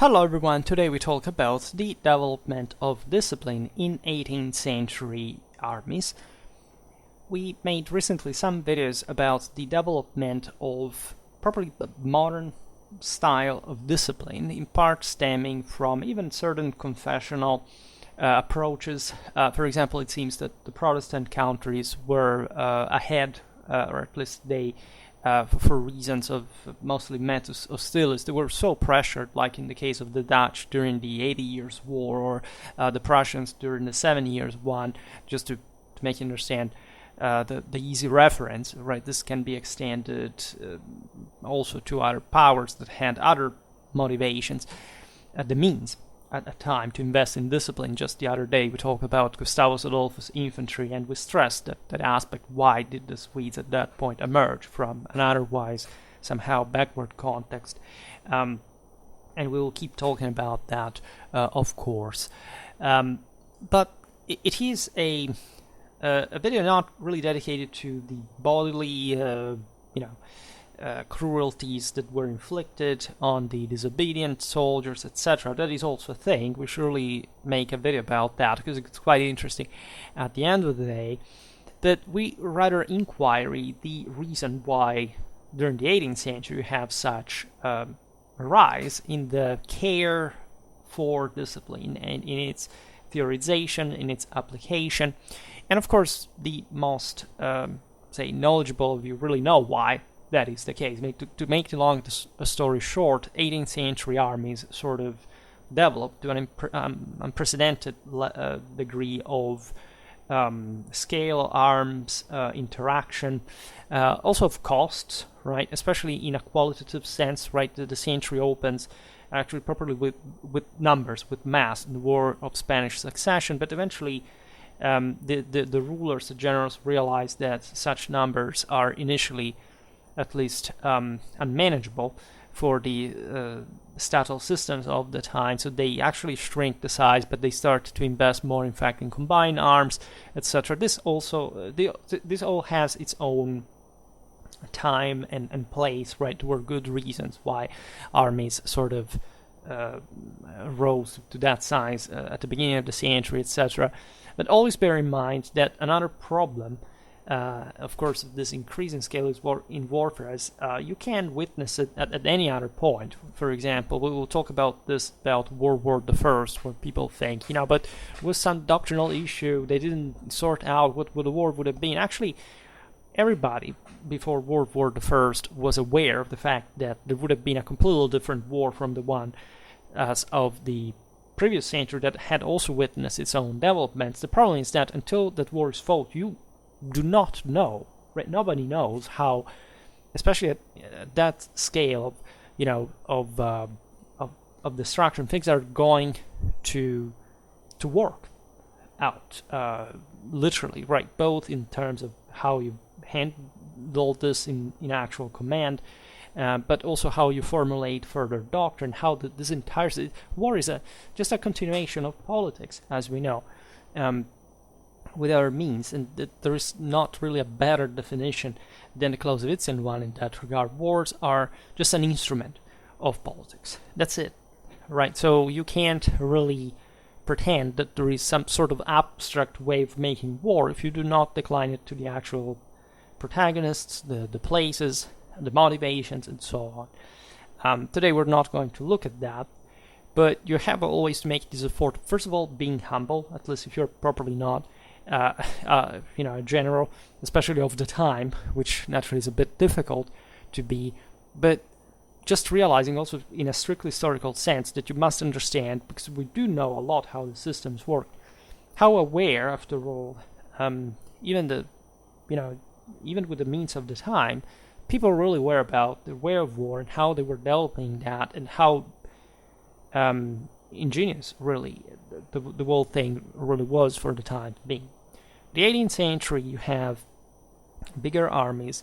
Hello everyone, today we talk about the development of discipline in 18th century armies. We made recently some videos about the development of properly modern style of discipline, in part stemming from even certain confessional approaches. For example, it seems that the Protestant countries were ahead, or at least they for reasons of mostly mental hostility. They were so pressured, like in the case of the Dutch during the 80 Years' War, or the Prussians during the 7 Years' War, just to make you understand the easy reference, right? This can be extended also to other powers that had other motivations, the means at a time to invest in discipline. Just the other day we talked about Gustavus Adolphus infantry, and we stressed that aspect. Why did the Swedes at that point emerge from an otherwise somehow backward context? And we will keep talking about that, of course. But it is a video not really dedicated to the bodily cruelties that were inflicted on the disobedient soldiers, etc. That is also a thing. We should really make a video about that because it's quite interesting at the end of the day. But we rather inquiry the reason why during the 18th century you have such a rise in the care for discipline and in its theorization, in its application. And of course, the most knowledgeable of you really know why that is the case. To make the long story short, 18th century armies sort of developed to an unprecedented degree of scale, arms, interaction, also of costs, right? Especially in a qualitative sense, right? The century opens actually properly with numbers, with mass in the War of Spanish Succession, but eventually the rulers, the generals, realized that such numbers are initially at least unmanageable for the statal systems of the time, so they actually shrink the size, but they start to invest more, in fact, in combined arms, etc. This also, this all has its own time and place, right? There were good reasons why armies sort of rose to that size at the beginning of the century, etc. But always bear in mind that another problem, of course, this increasing scale is in warfare, as you can witness it at any other point. For example, we will talk about this about World War I, where people think, but with some doctrinal issue, they didn't sort out what the war would have been. Actually, everybody before World War I was aware of the fact that there would have been a completely different war from the one as of the previous century that had also witnessed its own developments. The problem is that until that war is fought, you do not know, right? Nobody knows how, especially at that scale of destruction, things are going to work out, literally, right? Both in terms of how you handle this in actual command, but also how you formulate further doctrine, how this entire war is just a continuation of politics, as we know. With other means, and there is not really a better definition than the Clausewitzian one in that regard. Wars are just an instrument of politics. That's it, right? So you can't really pretend that there is some sort of abstract way of making war if you do not decline it to the actual protagonists, the places, the motivations, and so on. Today we're not going to look at that, but you have always to make this effort. First of all, being humble, at least if you're properly not, a general, especially of the time, which naturally is a bit difficult to be, but just realizing also in a strictly historical sense that you must understand, because we do know a lot how the systems work, how aware, after all, even with the means of the time, people really were about the way of war and how they were developing that, and how ingenious, really, the whole thing really was for the time being. The 18th century, you have bigger armies,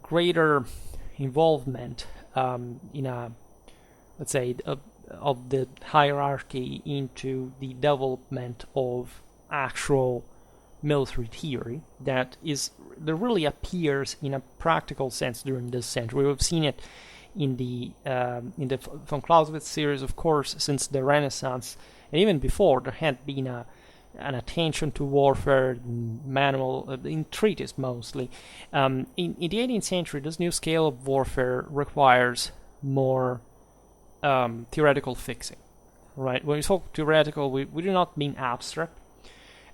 greater involvement in a, let's say, of the hierarchy into the development of actual military theory that really appears in a practical sense during this century. We've seen it in the von Clausewitz series, of course, since the Renaissance, and even before, there had been an attention to warfare in manual, in treatise mostly. In the 18th century, this new scale of warfare requires more theoretical fixing, right? When we talk theoretical, we do not mean abstract.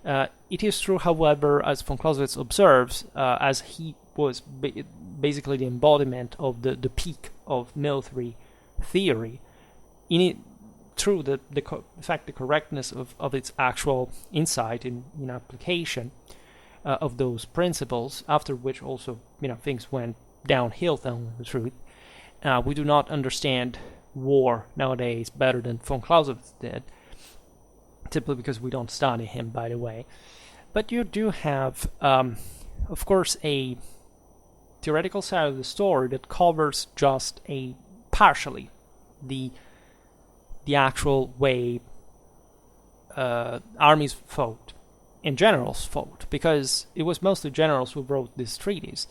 It is true, however, as von Clausewitz observes, as he was basically the embodiment of the peak of military theory, in it, through the correctness of its actual insight in application of those principles, after which also things went downhill, telling the truth. We do not understand war nowadays better than von Clausewitz did, simply because we don't study him, by the way. But you do have, of course, a theoretical side of the story that covers just partially the actual way armies fought and generals fought, because it was mostly generals who wrote these treaties,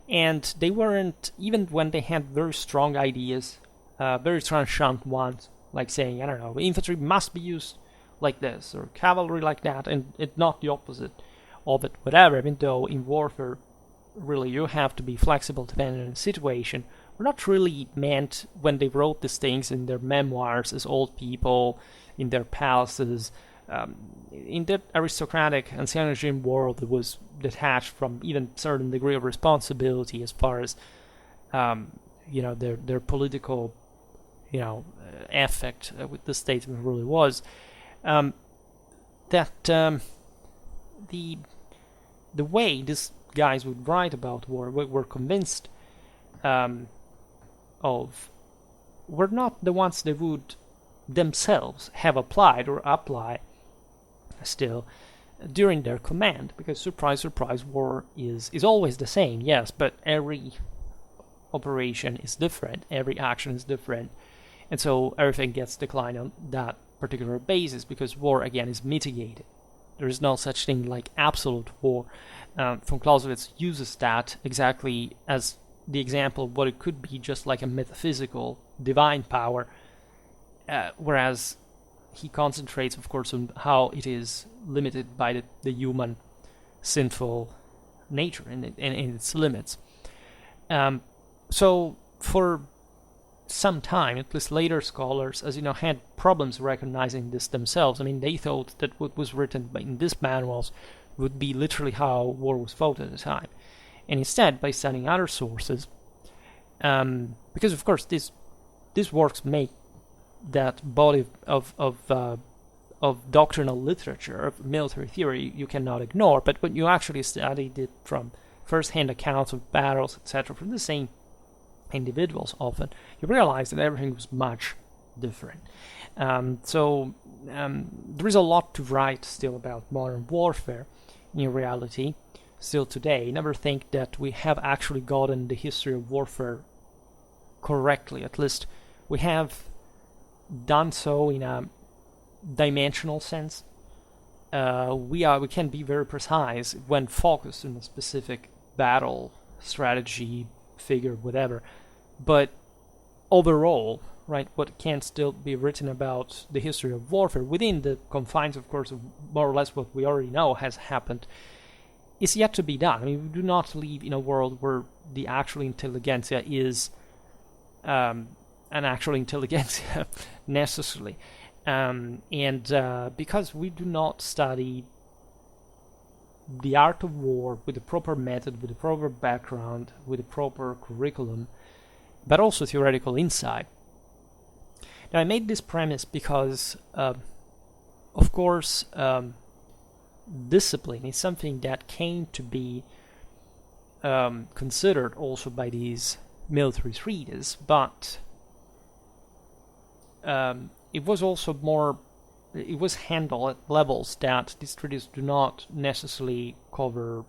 and they weren't, even when they had very strong ideas, very trenchant ones, like saying, I don't know, infantry must be used like this, or cavalry like that, and it's not the opposite of it, whatever, even though in warfare, really, you have to be flexible depending on the situation, were not really meant when they wrote these things in their memoirs as old people in their palaces. In the aristocratic ancien regime world, it was detached from even certain degree of responsibility as far as their political effect with the statesman really was. That the way these guys would write about war, were convinced of, were not the ones they would themselves have applied or apply still during their command, because surprise, war is always the same, yes, but every operation is different, every action is different, and so everything gets declined on that particular basis, because war, again, is mitigated. There is no such thing like absolute war. Von Clausewitz uses that exactly as the example of what it could be, just like a metaphysical divine power, whereas he concentrates, of course, on how it is limited by the human sinful nature and its limits. So for some time, at least later scholars, as had problems recognizing this themselves. I mean, they thought that what was written in these manuals would be literally how war was fought at the time, and instead, by studying other sources, because of course these works make that body of doctrinal literature, of military theory, you cannot ignore. But when you actually studied it from first-hand accounts of battles, etc., from the same individuals, often you realize that everything was much different. So there is a lot to write still about modern warfare in reality, still today. Never think that we have actually gotten the history of warfare correctly. At least we have done so in a dimensional sense. We can be very precise when focused on a specific battle, strategy, figure, whatever. But overall, right, what can still be written about the history of warfare, within the confines, of course, of more or less what we already know has happened, is yet to be done. I mean, we do not live in a world where the actual intelligentsia is an actual intelligentsia necessarily. And because we do not study the art of war with the proper method, with the proper background, with the proper curriculum, but also theoretical insight. Now, I made this premise because, of course, discipline is something that came to be considered also by these military treatises, but it was also it was handled at levels that these treatises do not necessarily cover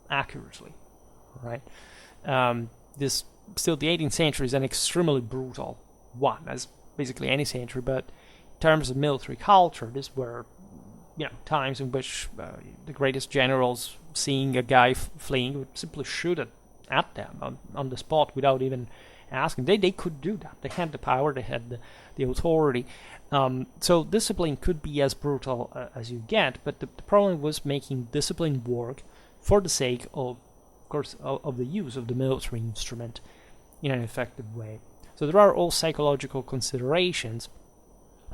accurately, right? The 18th century is an extremely brutal one, as basically any century, but in terms of military culture, these were times in which the greatest generals, seeing a guy fleeing, would simply shoot at them on the spot without even asking. They could do that. They had the power, they had the authority. So discipline could be as brutal as you get, but the problem was making discipline work for the sake of course, of the use of the military instrument in an effective way. So there are all psychological considerations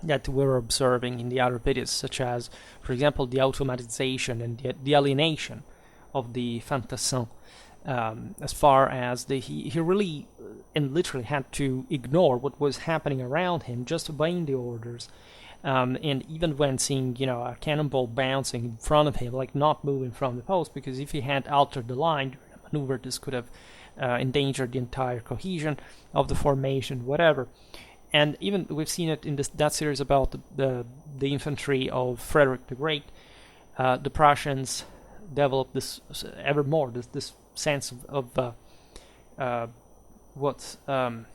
that we're observing in the other periods, such as, for example, the automatization and the alienation of the fantassin, as far as he really and literally had to ignore what was happening around him, just obeying the orders. And even when seeing, a cannonball bouncing in front of him, like not moving from the post, because if he had altered the line during a maneuver, this could have endangered the entire cohesion of the formation, whatever. And even we've seen it in that series about the infantry of Frederick the Great. The Prussians developed this ever more this sense of what the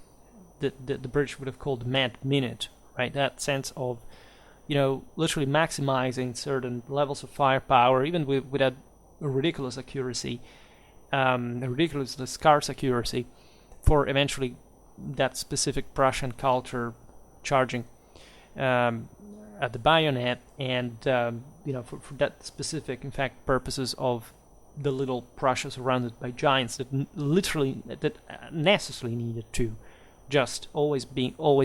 British would have called the mad minute, right? That sense of literally maximizing certain levels of firepower, even with a ridiculous accuracy, a ridiculously scarce accuracy, for eventually that specific Prussian culture charging at the bayonet, and for that specific, in fact, purposes of the little Prussia surrounded by giants that necessarily needed to just always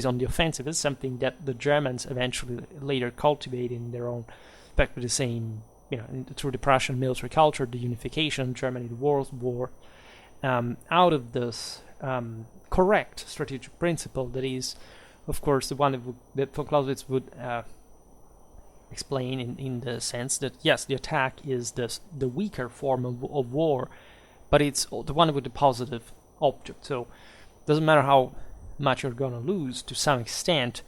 on the offensive is something that the Germans eventually later cultivated in their own, in fact, with the same, through the Prussian military culture, the unification of Germany, the World War, out of this correct strategic principle that is, of course, the one that von Clausewitz would explain in the sense that, yes, the attack is the weaker form of war, but it's the one with the positive object. So it doesn't matter how much you're going to lose to some extent,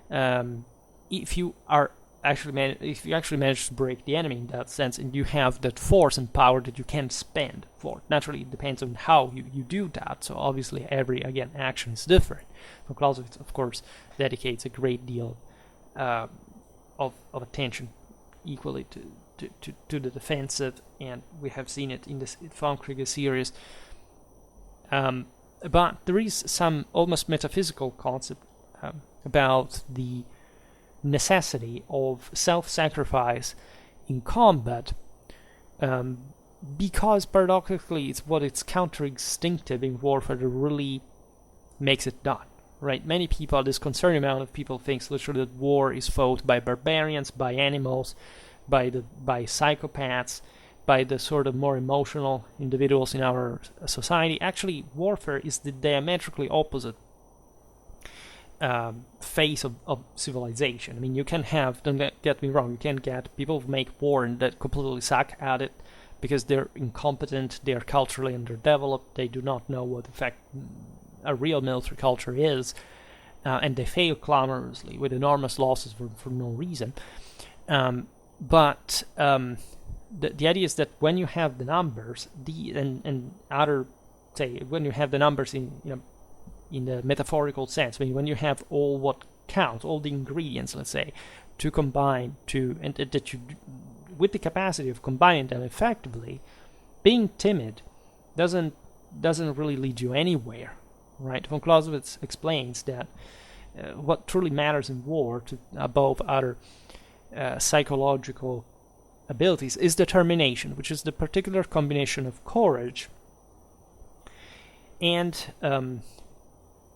if you actually manage to break the enemy in that sense, and you have that force and power that you can spend for. Naturally, it depends on how you do that. So obviously, every action is different. Von Clausewitz, of course, dedicates a great deal of attention equally to the defensive, and we have seen it in this von Krieger series. But there is some almost metaphysical concept about the necessity of self-sacrifice in combat, because paradoxically it's counter-instinctive in warfare that really makes it done, right? Many people, this concerning amount of people, thinks literally that war is fought by barbarians, by animals, by psychopaths, by the sort of more emotional individuals in our society. Actually, warfare is the diametrically opposite phase of civilization. I mean, you can have, don't get me wrong, you can get people who make war and that completely suck at it because they're incompetent, they're culturally underdeveloped, they do not know what in fact a real military culture is, and they fail clamorously with enormous losses for no reason. But the idea is that when you have the numbers, when you have the numbers in the metaphorical sense, when you have all what counts, all the ingredients, let's say, to combine and that you, with the capacity of combining them effectively, being timid doesn't really lead you anywhere, right? Von Clausewitz explains that what truly matters in war, above other psychological abilities, is determination, which is the particular combination of courage and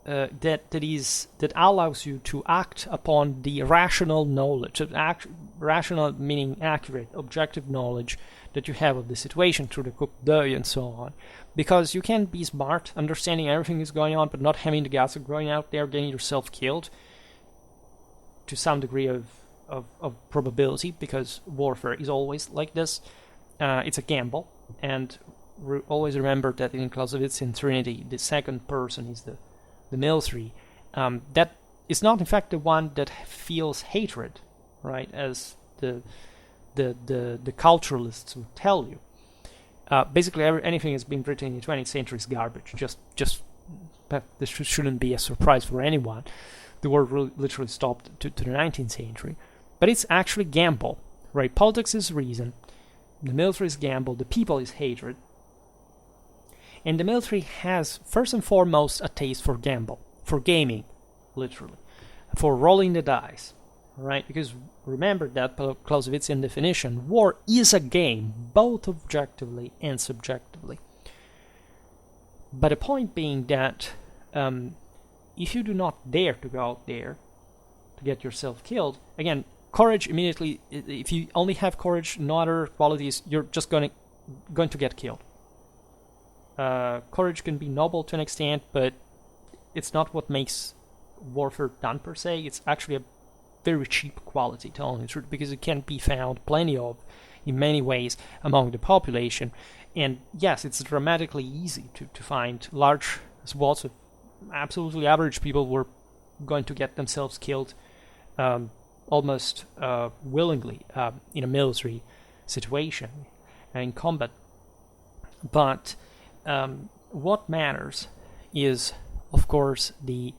that allows you to act upon the rational knowledge, rational meaning accurate, objective knowledge that you have of the situation through the coup d'oeil and so on. Because you can be smart, understanding everything is going on, but not having the guts of going out there, getting yourself killed to some degree of probability, because warfare is always like this. It's a gamble, and always remember that in Clausewitz in Trinity, the second person is the military. That is not in fact the one that feels hatred, right, as the culturalists would tell you. Basically, anything that's been written in the 20th century is garbage. Just this shouldn't be a surprise for anyone. The war literally stopped to the 19th century. But it's actually gamble, right? Politics is reason, the military is gamble, the people is hatred. And the military has, first and foremost, a taste for gaming, literally, for rolling the dice, right? Because remember that Clausewitzian definition, war is a game, both objectively and subjectively. But the point being that if you do not dare to go out there to get yourself killed, again, courage immediately, if you only have courage, no other qualities, you're just going to get killed. Courage can be noble to an extent, but it's not what makes warfare done per se. It's actually a very cheap quality, to tell the truth, because it can be found plenty of in many ways among the population. And yes, it's dramatically easy to find large swaths of absolutely average people who are going to get themselves killed almost willingly in a military situation and in combat. But what matters is, of course, the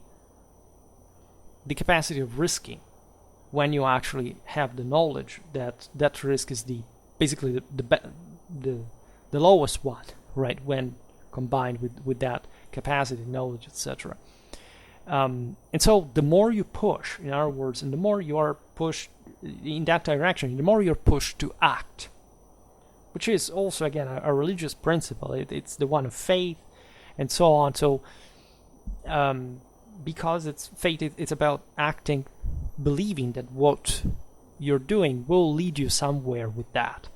capacity of risking when you actually have the knowledge that that risk is basically the lowest one, right? When combined with that capacity, knowledge, etc. And so the more you push, in other words, and the more you are pushed in that direction, the more you're pushed to act, which is also, again, a religious principle. It's the one of faith and so on. So because it's faith, it's about acting, believing that what you're doing will lead you somewhere with that,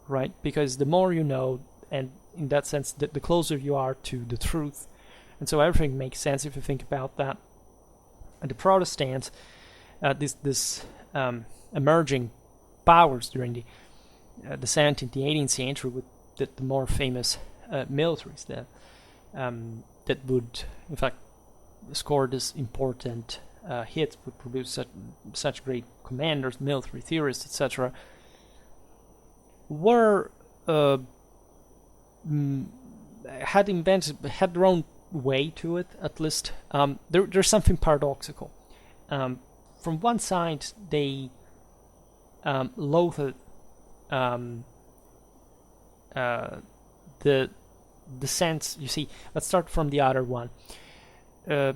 right? Because the more you know, and in that sense, the closer you are to the truth. And so everything makes sense if you think about that. And the Protestants, this emerging powers during the 17th, the 18th century, with the more famous militaries that would, in fact, score this important hits, would produce such great commanders, military theorists, etc., were had their own way to it, at least. There's something paradoxical. From one side, they loathed the sense. You see, let's start from the other one. The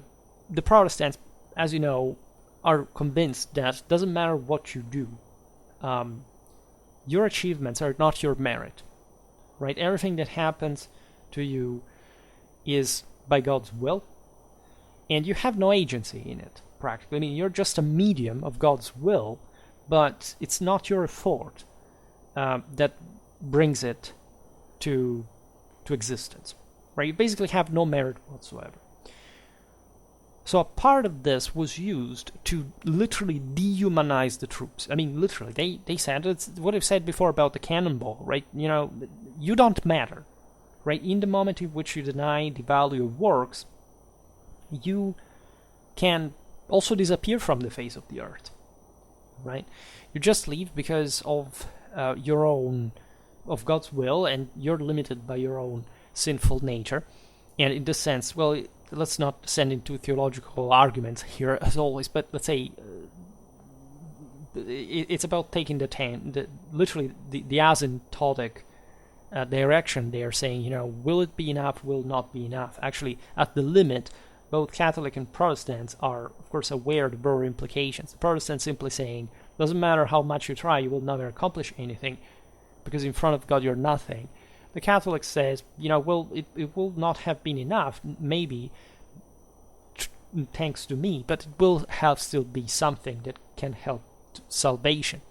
Protestants, as you know, are convinced that doesn't matter what you do, your achievements are not your merit, right? Everything that happens to you is by God's will, and you have no agency in it, practically. I mean, you're just a medium of God's will, but it's not your effort that brings it to existence, right? You basically have no merit whatsoever. So a part of this was used to literally dehumanize the troops. I mean, literally, they said, it's what I've said before about the cannonball, right? You know, you don't matter, right? In the moment in which you deny the value of works, you can also disappear from the face of the earth, right? You just leave because of of God's will, and you're limited by your own sinful nature. And in this sense, well, let's not descend into theological arguments here, as always, but let's say it's about taking literally the asymptotic direction. They are saying, will it be enough, will not be enough. Actually, at the limit, both Catholic and Protestants are, of course, aware of the broader implications. The Protestants simply saying, doesn't matter how much you try, you will never accomplish anything, because in front of God you're nothing. The Catholic says, well, it will not have been enough, maybe, thanks to me, but it will have still be something that can help salvation,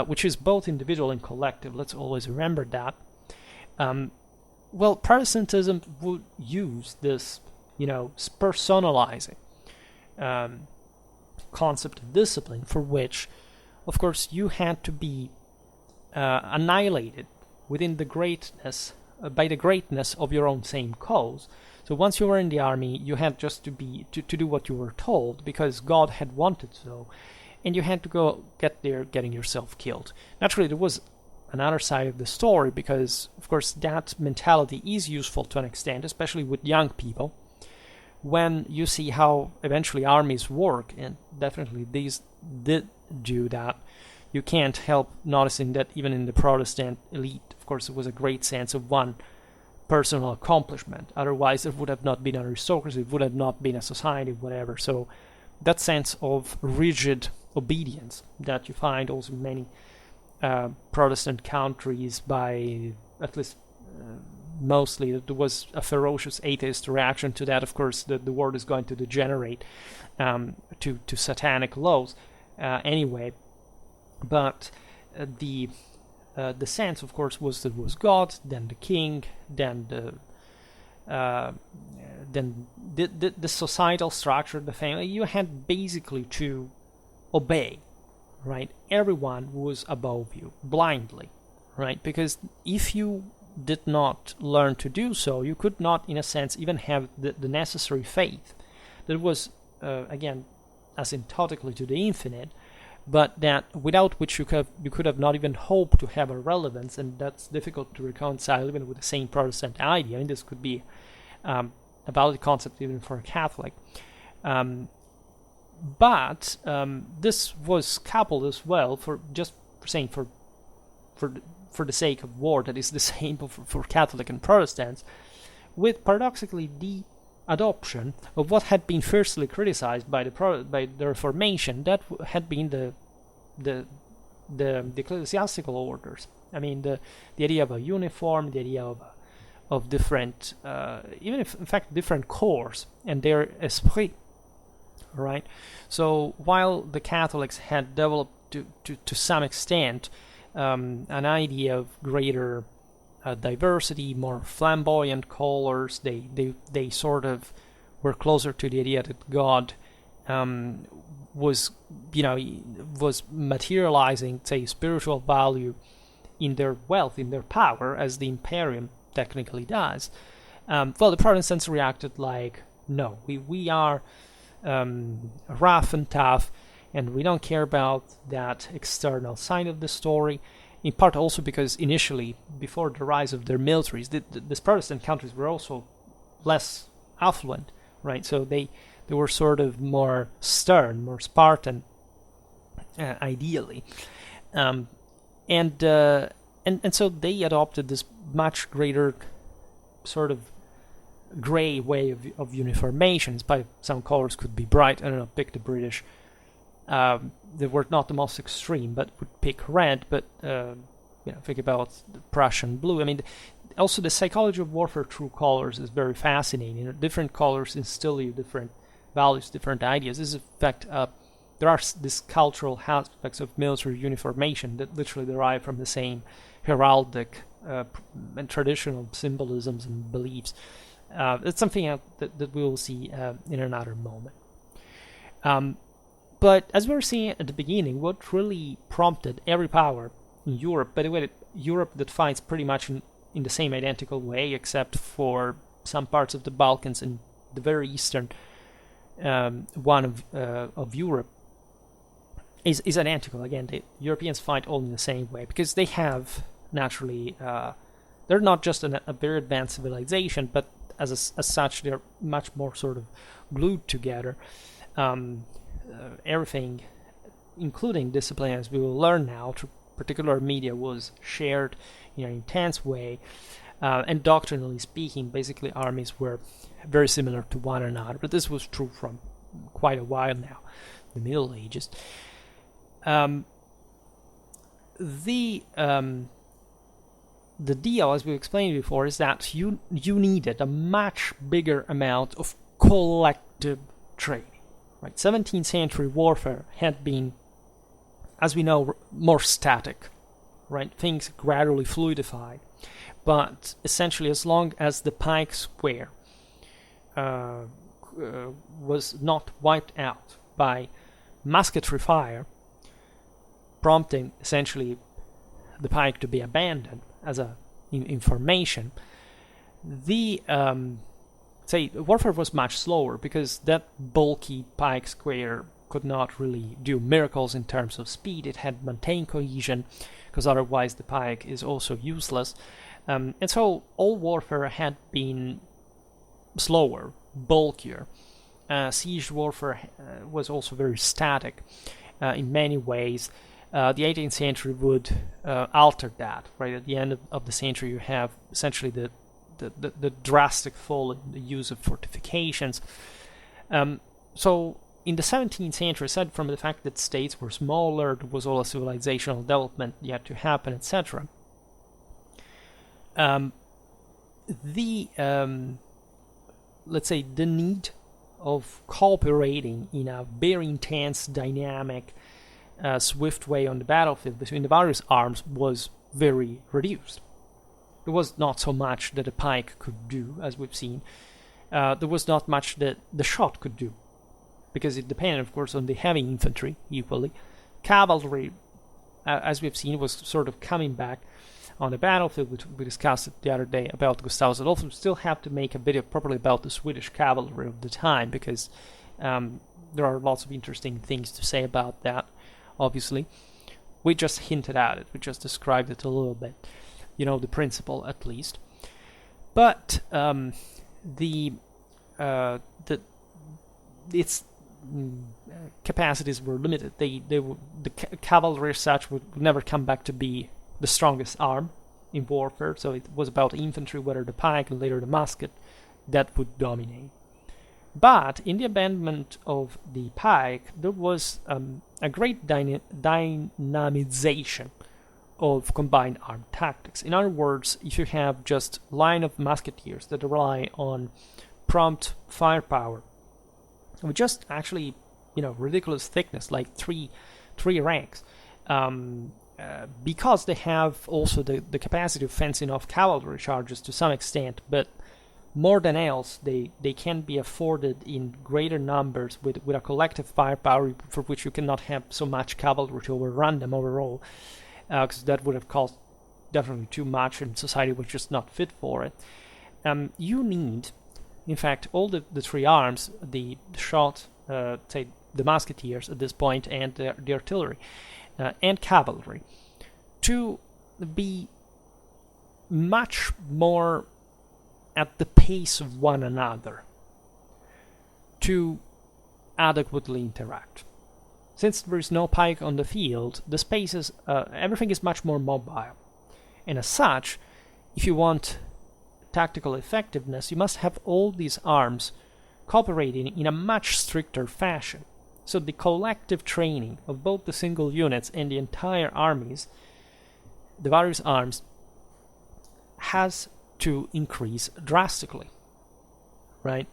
which is both individual and collective. Let's always remember that. Well, Protestantism would use this, personalizing concept of discipline, for which, of course, you had to be annihilated within the greatness, by the greatness of your own same cause. So once you were in the army, you had just to do what you were told, because God had wanted so, and you had to go get there getting yourself killed. Naturally, there was another side of the story, because, of course, that mentality is useful to an extent, especially with young people, when you see how eventually armies work, and definitely these did do that. You can't help noticing that even in the Protestant elite, of course, it was a great sense of one personal accomplishment. Otherwise, there would have not been an aristocracy, it would have not been a society, whatever. So that sense of rigid obedience that you find also in many Protestant countries, by at least mostly, there was a ferocious atheist reaction to that. Of course, the world is going to degenerate to satanic laws anyway. But the sense, of course, was that it was God, then the king, then the societal structure, the family. You had basically to obey, right? Everyone was above you blindly, right? Because if you did not learn to do so, you could not, in a sense, even have the necessary faith that was, again, asymptotically to the infinite, but that without which you could have not even hoped to have a relevance, and that's difficult to reconcile even with the same Protestant idea. I mean, this could be a valid concept even for a Catholic. But this was coupled as well, for the sake of war, that is the same for Catholic and Protestants, with paradoxically the adoption of what had been fiercely criticized by the Reformation, that had been the ecclesiastical orders. I mean, the idea of a uniform, the idea of different, even if in fact different corps and their esprit, right? So while the Catholics had developed to some extent an idea of greater diversity, more flamboyant colors, they sort of were closer to the idea that God was materializing, say, spiritual value in their wealth, in their power, as the Imperium technically does. Well, the Protestants reacted like, no, we are rough and tough, and we don't care about that external side of the story. In part also because initially, before the rise of their militaries, these Protestant countries were also less affluent, right? So they were sort of more stern, more Spartan, ideally, and so they adopted this much greater sort of gray way of uniformation. In spite of some colors could be bright. I don't know, pick the British. They were not the most extreme, but would pick red. But think about the Prussian blue. I mean, also the psychology of warfare through colors is very fascinating. Different colors instill you different values, different ideas. This is, in fact, there are these cultural aspects of military uniformation that literally derive from the same heraldic and traditional symbolisms and beliefs. It's something that we will see in another moment. But as we were seeing at the beginning, what really prompted every power in Europe, by the way, Europe that fights pretty much in the same identical way, except for some parts of the Balkans and the very eastern one of Europe, is identical. Again, the Europeans fight all in the same way, because they have, naturally, they're not just a very advanced civilization, but as such, they're much more sort of glued together. Everything, including discipline, as we will learn now, through particular media, was shared in an intense way. And doctrinally speaking, basically armies were very similar to one another. But this was true from quite a while now, the Middle Ages. The deal, as we explained before, is that you needed a much bigger amount of collective training. Right? 17th century warfare had been, as we know, more static. Right? Things gradually fluidified. But essentially, as long as the pike square was not wiped out by musketry fire, prompting essentially the pike to be abandoned as a information, the warfare was much slower, because that bulky pike square could not really do miracles in terms of speed. It had maintained cohesion, because otherwise the pike is also useless. And so all warfare had been slower, bulkier. Siege warfare was also very static in many ways. The 18th century would alter that. Right at the end of the century, you have essentially the drastic fall in the use of fortifications. So in the 17th century, aside from the fact that states were smaller, there was all a civilizational development yet to happen, etc. Let's say the need of cooperating in a very intense, dynamic, swift way on the battlefield between the various arms was very reduced. There was not so much that a pike could do, as we've seen. There was not much that the shot could do, because it depended, of course, on the heavy infantry equally. Cavalry, as we've seen, was sort of coming back on the battlefield, which we discussed the other day about Gustavus Adolphus. We still have to make a video properly about the Swedish cavalry of the time, because there are lots of interesting things to say about that, obviously. We just hinted at it, we just described it a little bit, the principle at least. But its capacities were limited. The cavalry as such would never come back to be the strongest arm in warfare, so it was about infantry, whether the pike and later the musket, that would dominate. But in the abandonment of the pike, there was a great dynamization of combined armed tactics. In other words, if you have just line of musketeers that rely on prompt firepower, with just actually, ridiculous thickness, like three ranks, because they have also the capacity of fencing off cavalry charges to some extent, but more than else, they can be afforded in greater numbers with a collective firepower for which you cannot have so much cavalry to overrun them overall, because that would have cost definitely too much, and society was just not fit for it. You need, in fact, all the three arms, the shot, say the musketeers at this point, and the artillery, and cavalry, to be much more at the pace of one another, to adequately interact. Since there is no pike on the field, the spaces, everything is much more mobile, and as such, if you want tactical effectiveness, you must have all these arms cooperating in a much stricter fashion. So the collective training of both the single units and the entire armies, the various arms, has to increase drastically, right?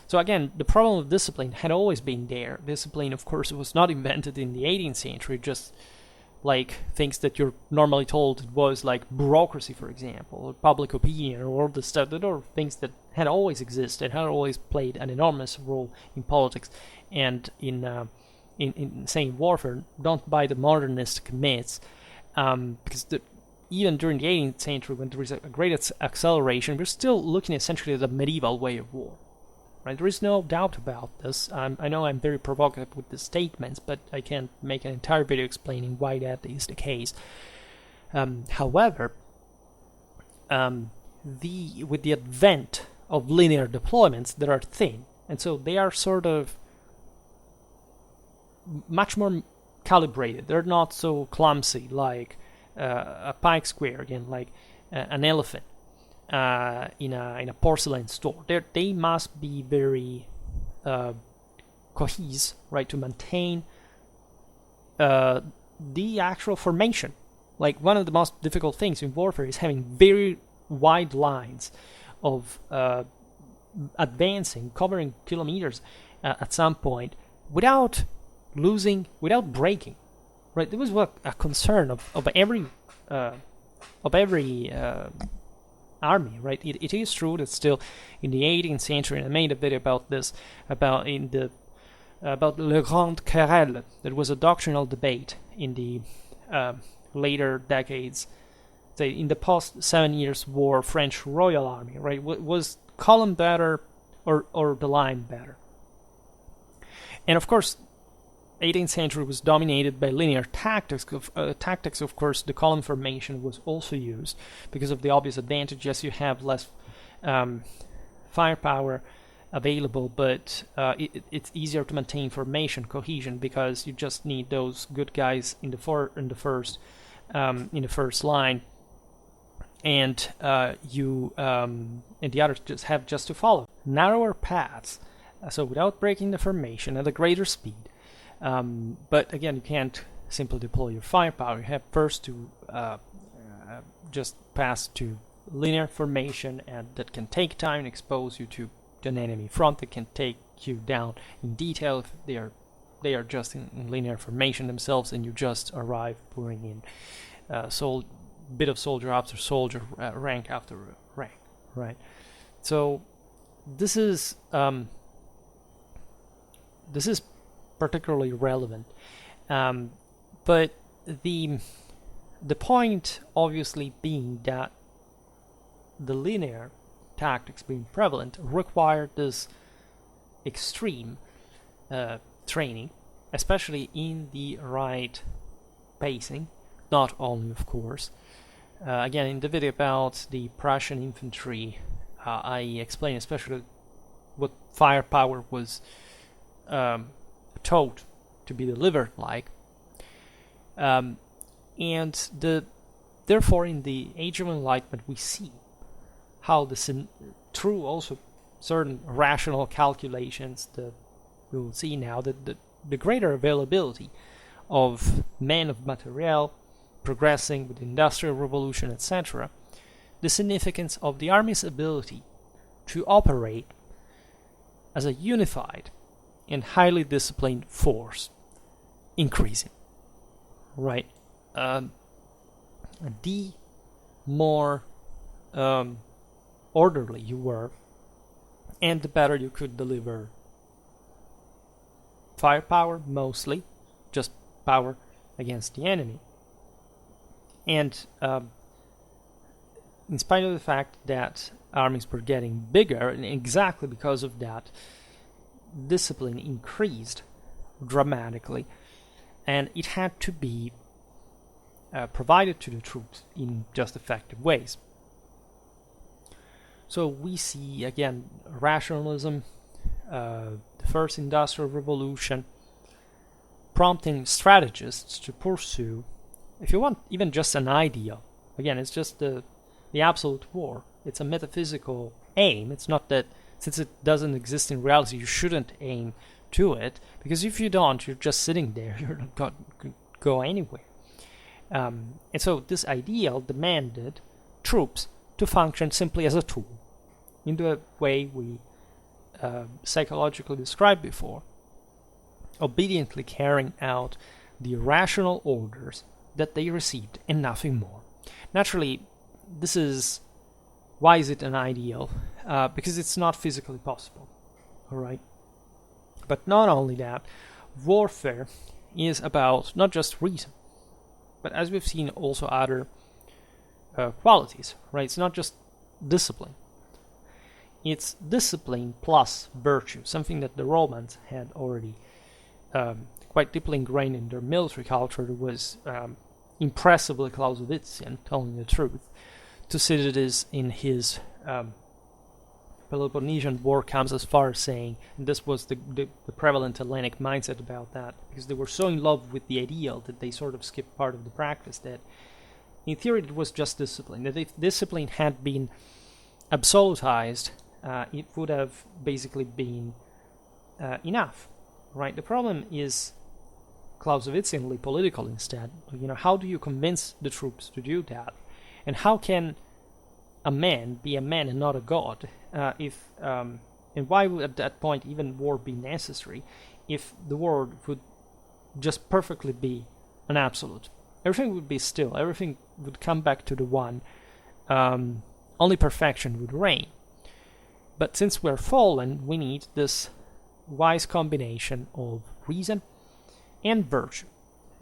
So again, the problem of discipline had always been there. Discipline, of course, was not invented in the 18th century, just like things that you're normally told it was, like bureaucracy, for example, or public opinion, or all the stuff. That are things that had always existed, had always played an enormous role in politics and in saying warfare. Don't buy the modernist myths, because even during the 18th century, when there is a great acceleration, we're still looking essentially at the medieval way of war. Right? There is no doubt about this. I know I'm very provocative with the statements, but I can't make an entire video explaining why that is the case. However, with the advent of linear deployments that are thin, and so they are sort of much more calibrated. They're not so clumsy like a pike square, again, like an elephant in a porcelain store. They must be very cohesive, right, to maintain the actual formation. Like, one of the most difficult things in warfare is having very wide lines of advancing, covering kilometers at some point, without breaking. Right, there was a concern of every army. Right, it is true that still in the 18th century, and I made a video about this, about Le Grand Querelle. There was a doctrinal debate in the later decades, say in the post 7 Years' War French Royal Army. Right, was column better or the line better? And of course, 18th century was dominated by linear tactics. Of course, the column formation was also used because of the obvious advantage. Yes, you have less firepower available, but it's easier to maintain formation cohesion because you just need those good guys in the first line, and and the others just to follow narrower paths, so without breaking the formation at a greater speed. But again, you can't simply deploy your firepower. You have first to just pass to linear formation, and that can take time and expose you to an enemy front that can take you down in detail if they are just in linear formation themselves, and you just arrive pouring in bit of soldier after soldier, rank after rank, right? So this is particularly relevant, but the point obviously being that the linear tactics being prevalent require this extreme training, especially in the right pacing, not only, of course. Again, in the video about the Prussian infantry, I explain especially what firepower was taught to be delivered like. And therefore, in the Age of Enlightenment, we see how through also certain rational calculations that we will see now, that the greater availability of men of materiel progressing with the Industrial Revolution, etc., the significance of the army's ability to operate as a unified and highly disciplined force increasing, right? The more orderly you were, and the better you could deliver firepower, mostly just power against the enemy. And in spite of the fact that armies were getting bigger, and exactly because of that, discipline increased dramatically, and it had to be provided to the troops in just effective ways. So we see, again, rationalism, the first industrial revolution, prompting strategists to pursue, if you want, even just an ideal. Again, it's just the absolute war. It's a metaphysical aim. It's not that, since it doesn't exist in reality, you shouldn't aim to it, because if you don't, you're just sitting there. You're not going to go anywhere. And so this ideal demanded troops to function simply as a tool, in the way we psychologically described before, obediently carrying out the rational orders that they received and nothing more. Naturally, why is it an ideal? Because it's not physically possible, all right? But not only that, warfare is about not just reason, but as we've seen, also other qualities, right? It's not just discipline. It's discipline plus virtue, something that the Romans had already quite deeply ingrained in their military culture. It was impressively Clausewitzian, telling the truth. Thucydides in his Peloponnesian War comes as far as saying, and this was the prevalent Hellenic mindset about that, because they were so in love with the ideal that they sort of skipped part of the practice, that in theory it was just discipline. That if discipline had been absolutized, it would have basically been enough, right? The problem is Clausewitzianly political instead. How do you convince the troops to do that? And how can a man be a man and not a god? And why would at that point even war be necessary if the world would just perfectly be an absolute? Everything would be still. Everything would come back to the one. Only perfection would reign. But since we're fallen, we need this wise combination of reason and virtue,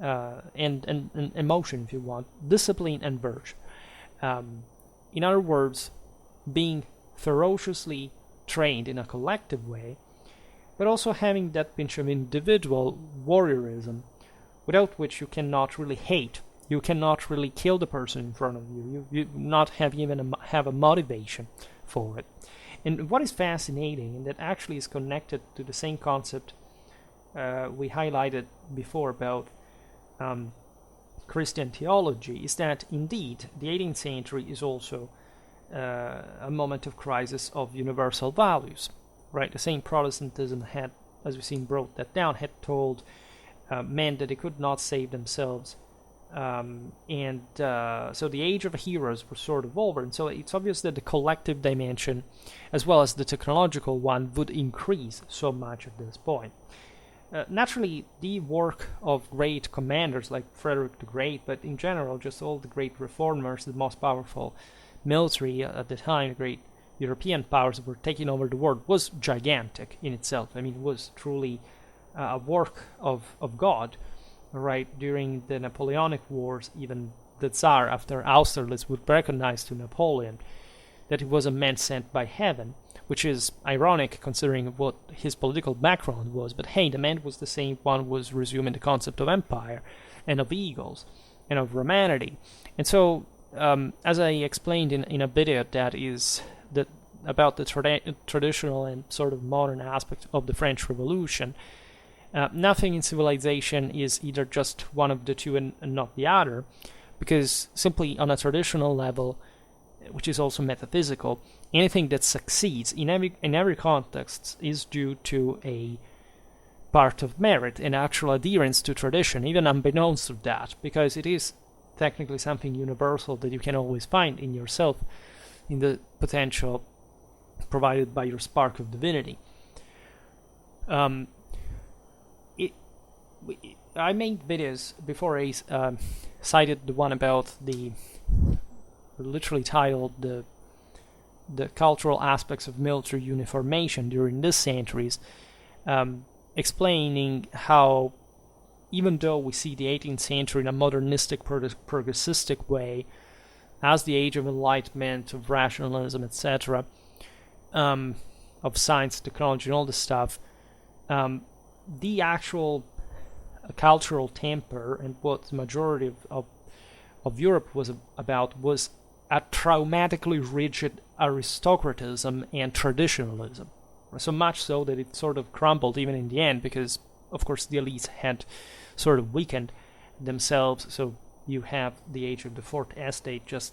and emotion, if you want, discipline and virtue. In other words, being ferociously trained in a collective way, but also having that pinch of individual warriorism, without which you cannot really hate. You cannot really kill the person in front of you. You not have even have a motivation for it. And what is fascinating, and that actually is connected to the same concept we highlighted before about Christian theology is that indeed the 18th century is also a moment of crisis of universal values, right? The same Protestantism had, as we've seen, brought that down, had told men that they could not save themselves. So the age of heroes was sort of over, and so it's obvious that the collective dimension, as well as the technological one, would increase so much at this point. Naturally, the work of great commanders like Frederick the Great, but in general, just all the great reformers, the most powerful military at the time, the great European powers that were taking over the world, was gigantic in itself. I mean, it was truly a work of God, right? During the Napoleonic Wars, even the Tsar, after Austerlitz, would recognize to Napoleon that he was a man sent by heaven, which is ironic considering what his political background was. But hey, the man was the same one who was resuming the concept of empire and of eagles and of Romanity. And so, as I explained in a video that is about the traditional and sort of modern aspect of the French Revolution, nothing in civilization is either just one of the two and not the other, because simply on a traditional level, which is also metaphysical, anything that succeeds in every context is due to a part of merit and actual adherence to tradition, even unbeknownst to that, because it is technically something universal that you can always find in yourself, in the potential provided by your spark of divinity. I made videos before. I cited the one about the literally titled the cultural aspects of military uniformation during these centuries, explaining how even though we see the 18th century in a modernistic, progressistic way, as the Age of Enlightenment, of Rationalism, etc., of science, technology, and all this stuff, the actual cultural temper and what the majority of Europe was about was a traumatically rigid aristocratism and traditionalism. So much so that it sort of crumbled even in the end, because, of course, the elites had sort of weakened themselves. So you have the age of the Fourth Estate just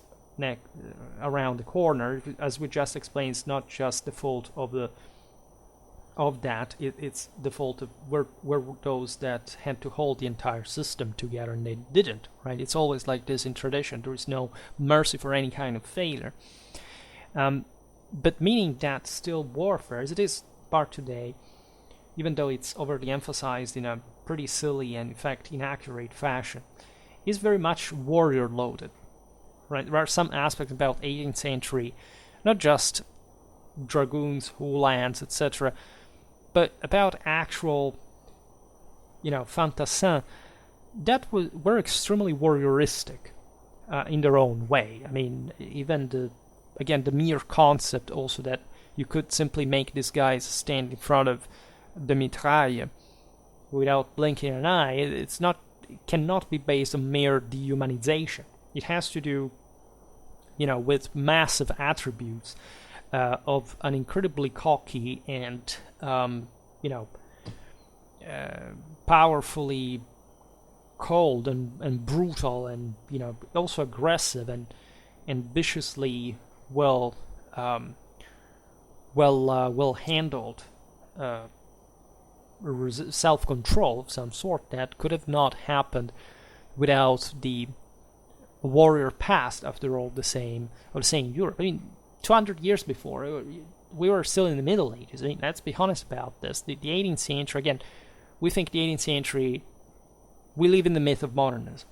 around the corner. As we just explained, it's not just the fault of that. It's the fault of were those that had to hold the entire system together, and they didn't, right? It's always like this in tradition. There is no mercy for any kind of failure. But meaning that still warfare, as it is part today, even though it's overly emphasized in a pretty silly and in fact inaccurate fashion, is very much warrior loaded, right? There are some aspects about 18th century, not just dragoons, uhlans, etc., but about actual, fantassins that were extremely warrioristic in their own way. I mean, even the mere concept also that you could simply make these guys stand in front of the mitraille without blinking an eye, it cannot be based on mere dehumanization. It has to do, with massive attributes of an incredibly cocky and, powerfully cold and brutal and, also aggressive and viciously well handled self-control of some sort that could have not happened without the warrior past, after all, the same Europe. I mean, 200 years before, we were still in the Middle Ages. I mean, let's be honest about this. The 18th century, again, we think the 18th century, we live in the myth of modernism,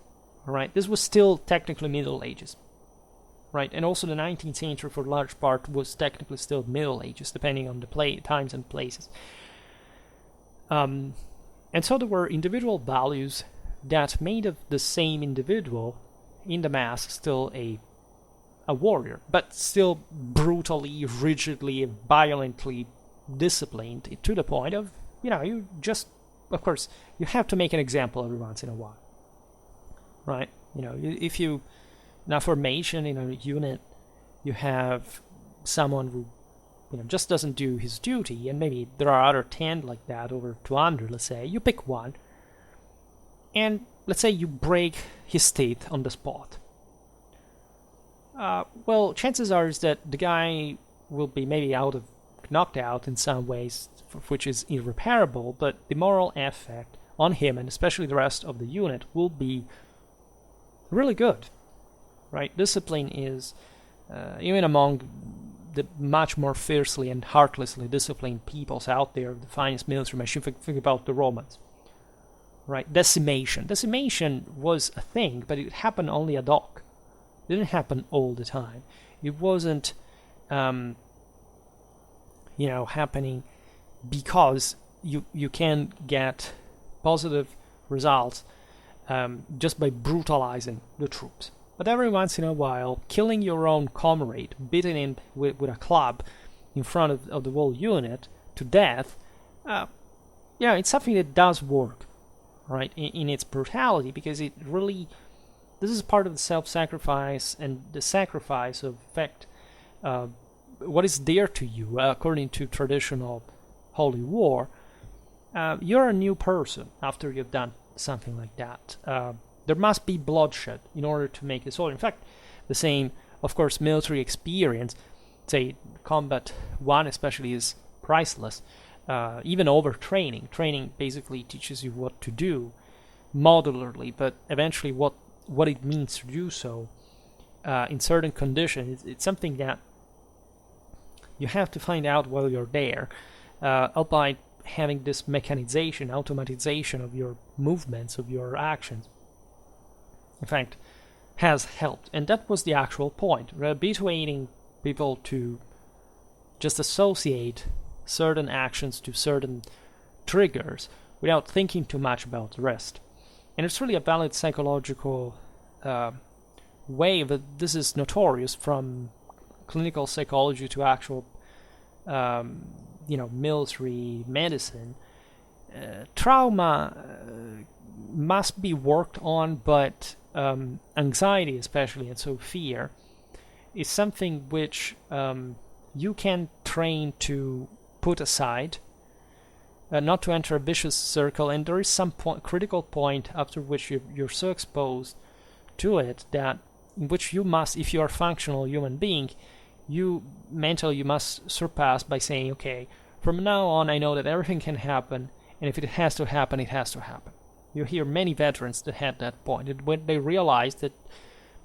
all right? This was still technically Middle Ages, right? And also the 19th century, for a large part, was technically still Middle Ages, depending on the times and places. And so there were individual values that made of the same individual in the mass still a warrior, but still brutally, rigidly, violently disciplined to the point of, you just, of course, you have to make an example every once in a while, right? If you, in a formation, in a unit, you have someone who, just doesn't do his duty, and maybe there are other 10 like that, over 200, let's say, you pick one, and let's say you break his teeth on the spot. Well, chances are is that the guy will be maybe knocked out in some ways, which is irreparable, but the moral effect on him, and especially the rest of the unit, will be really good, right? Discipline is, even among the much more fiercely and heartlessly disciplined peoples out there, the finest military machine. Think about the Romans, right? Decimation was a thing, but it happened only ad hoc. It didn't happen all the time. It wasn't happening because you can get positive results just by brutalizing the troops. But every once in a while, killing your own comrade, beating him with a club in front of the whole unit to death, it's something that does work, right, in its brutality, because it really, this is part of the self-sacrifice and the sacrifice of effect. What is dear to you, according to traditional holy war, you're a new person after you've done something like that. There must be bloodshed in order to make this all. In fact, the same, of course, military experience, say Combat 1 especially, is priceless. Even over training. Training basically teaches you what to do modularly, but eventually what it means to do so in certain conditions. It's something that you have to find out while you're there, albeit having this mechanization, automatization of your movements, of your actions, in fact, has helped. And that was the actual point, habituating people to just associate certain actions to certain triggers without thinking too much about the rest. And it's really a valid psychological way, but this is notorious from clinical psychology to actual military medicine. Trauma must be worked on, but anxiety especially, and so fear, is something which you can train to put aside, not to enter a vicious circle, and there is some critical point after which you're so exposed to it that in which you must, if you are a functional human being, you must surpass by saying, okay, from now on I know that everything can happen, and if it has to happen, it has to happen. You hear many veterans that had that point, and when they realize that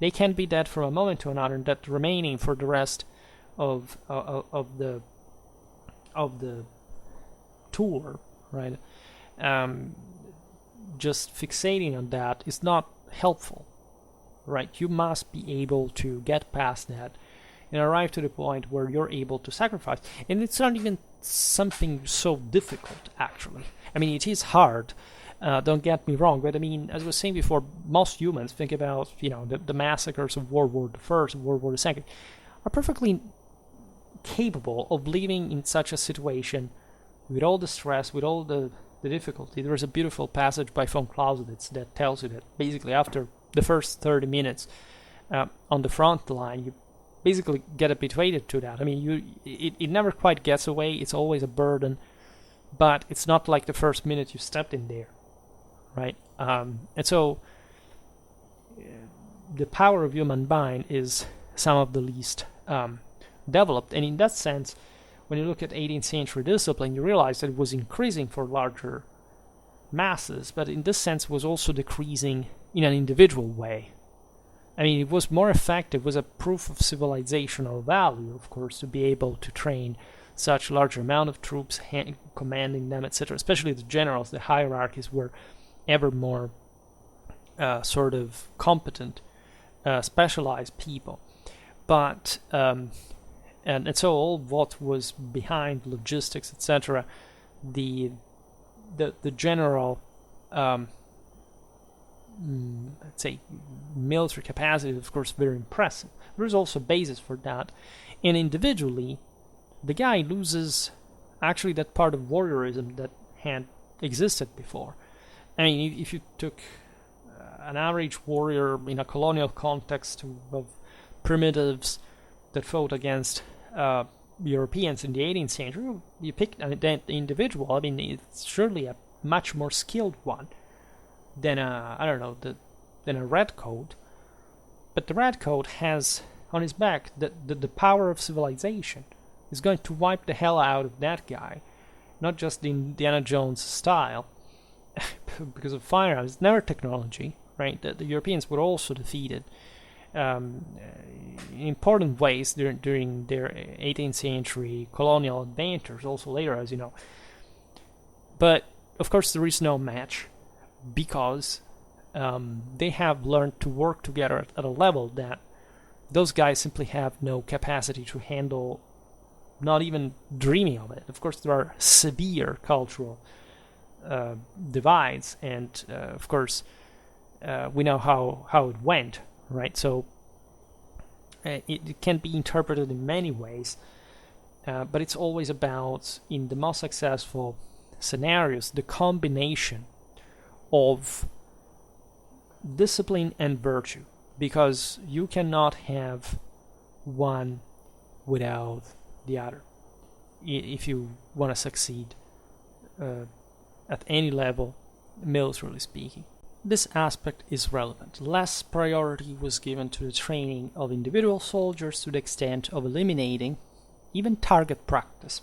they can be dead from a moment to another, and that remaining for the rest of the tour, right? Just fixating on that is not helpful, right? You must be able to get past that and arrive to the point where you're able to sacrifice. And it's not even something so difficult, actually. I mean, it is hard. Don't get me wrong, but I mean, as I was saying before, most humans think about, the massacres of World War I, World War II, are perfectly capable of living in such a situation with all the stress, with all the difficulty. There is a beautiful passage by von Clausewitz that tells you that basically after the first 30 minutes on the front line, you basically get habituated to that. I mean, it never quite gets away. It's always a burden, but it's not like the first minute you stepped in there, right? And so the power of human mind is some of the least developed. And in that sense, when you look at 18th century discipline, you realize that it was increasing for larger masses, but in this sense was also decreasing in an individual way. I mean, it was more effective, was a proof of civilizational value, of course, to be able to train such large amount of troops, commanding them, etc. Especially the generals, the hierarchies were ever more sort of competent, specialized people. But and so all what was behind logistics, etc., the general let's say military capacity is of course very impressive. There's also a basis for that, and individually the guy loses actually that part of warriorism that had existed before. I mean, if you took an average warrior in a colonial context of primitives that fought against Europeans in the 18th century, you pick that individual. I mean, it's surely a much more skilled one, than than a redcoat. But the redcoat has on his back the power of civilization. Is going to wipe the hell out of that guy, not just in Indiana Jones style, because of firearms. It's never technology, right? The Europeans were also defeated in important ways during their 18th century colonial adventures, also later, as you know. But of course, there is no match because they have learned to work together at a level that those guys simply have no capacity to handle, not even dreaming of it. Of course, there are severe cultural divides, and of course, we know how it went, right? So it can be interpreted in many ways, but it's always about, in the most successful scenarios, the combination of discipline and virtue, because you cannot have one without the other if you want to succeed at any level, militarily speaking. This aspect is relevant. Less priority was given to the training of individual soldiers to the extent of eliminating even target practice,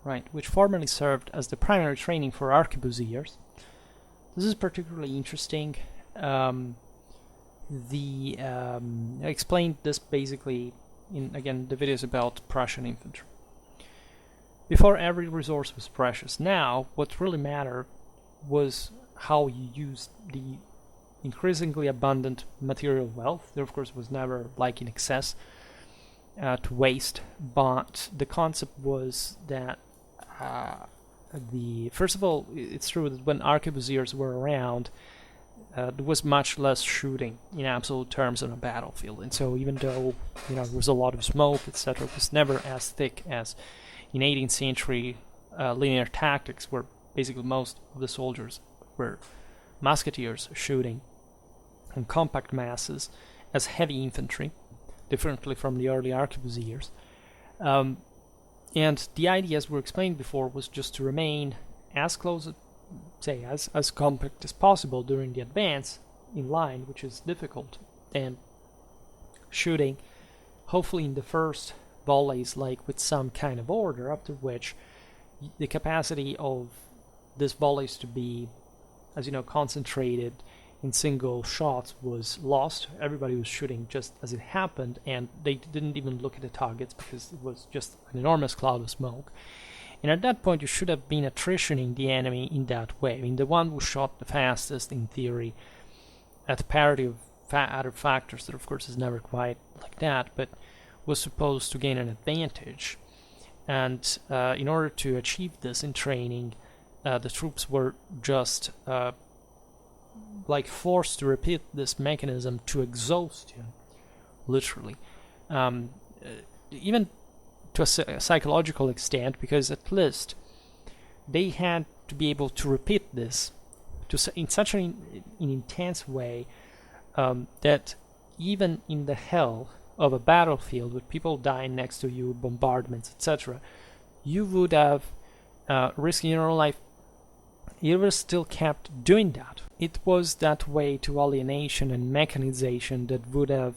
right, which formerly served as the primary training for arquebusiers. This is particularly interesting. I explained this basically in, again, the videos about Prussian infantry. Before, every resource was precious. Now, what really mattered was how you used the increasingly abundant material wealth. There, of course, was never like in excess to waste, but the concept was that first of all, it's true that when arquebusiers were around, there was much less shooting in absolute terms on a battlefield, and so even though there was a lot of smoke, etc., it was never as thick as in 18th century linear tactics, where basically most of the soldiers were musketeers shooting in compact masses as heavy infantry, differently from the early arquebusiers. And the idea, as we explained before, was just to remain as close, say, as compact as possible during the advance in line, which is difficult, and shooting, hopefully in the first volleys, like with some kind of order, after which the capacity of these volleys to be, as you know, concentrated in single shots was lost. Everybody was shooting just as it happened, and they didn't even look at the targets because it was just an enormous cloud of smoke. And at that point, you should have been attritioning the enemy in that way. I mean, the one who shot the fastest, in theory, at parity of other factors, that of course is never quite like that, but was supposed to gain an advantage. And in order to achieve this in training, the troops were just forced to repeat this mechanism to exhaustion, literally. Even to a psychological extent, because at least they had to be able to repeat this in such an intense way that even in the hell of a battlefield with people dying next to you, bombardments, etc., you would have risking your own life. You would have still kept doing that. It was that way to alienation and mechanization that would have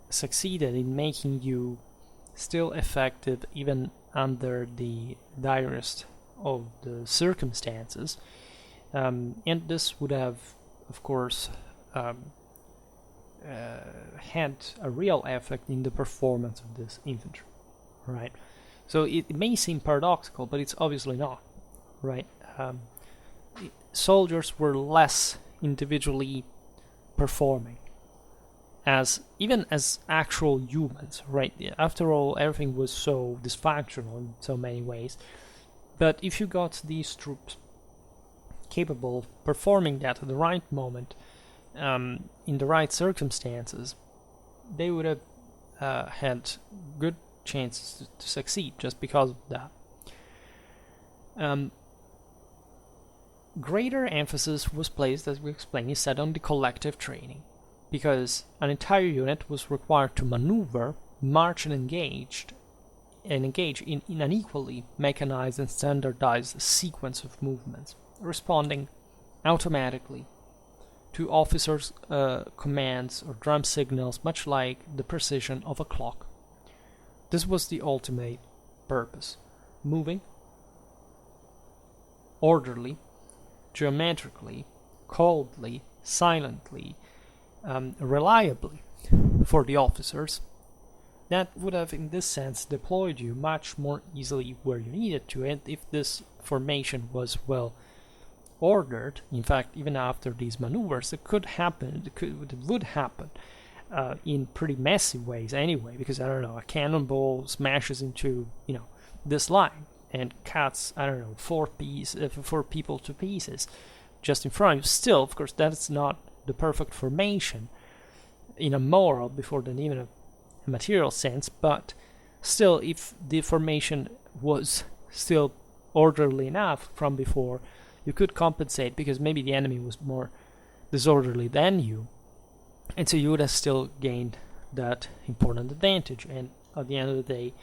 succeeded in making you still effective even under the direst of the circumstances, and this would have, of course, had a real effect in the performance of this infantry, right? So it may seem paradoxical, but it's obviously not, right? Soldiers were less individually performing even as actual humans, right? After all, everything was so dysfunctional in so many ways. But if you got these troops capable of performing that at the right moment, in the right circumstances, they would have had good chances to succeed just because of that. Greater emphasis was placed, as we explained, instead on the collective training, because an entire unit was required to maneuver, march, and engage in an equally mechanized and standardized sequence of movements, responding automatically to officers' commands or drum signals, much like the precision of a clock. This was the ultimate purpose: moving, orderly, geometrically, coldly, silently, reliably for the officers. That would have, in this sense, deployed you much more easily where you needed to, and if this formation was well ordered, in fact, even after these maneuvers, it would happen in pretty messy ways anyway, because, I don't know, a cannonball smashes into, this line and cuts, I don't know, four people to pieces just in front of you. Still, of course, that's not the perfect formation in a moral, before then even a material sense, but still, if the formation was still orderly enough from before, you could compensate, because maybe the enemy was more disorderly than you, and so you would have still gained that important advantage, and at the end of the day,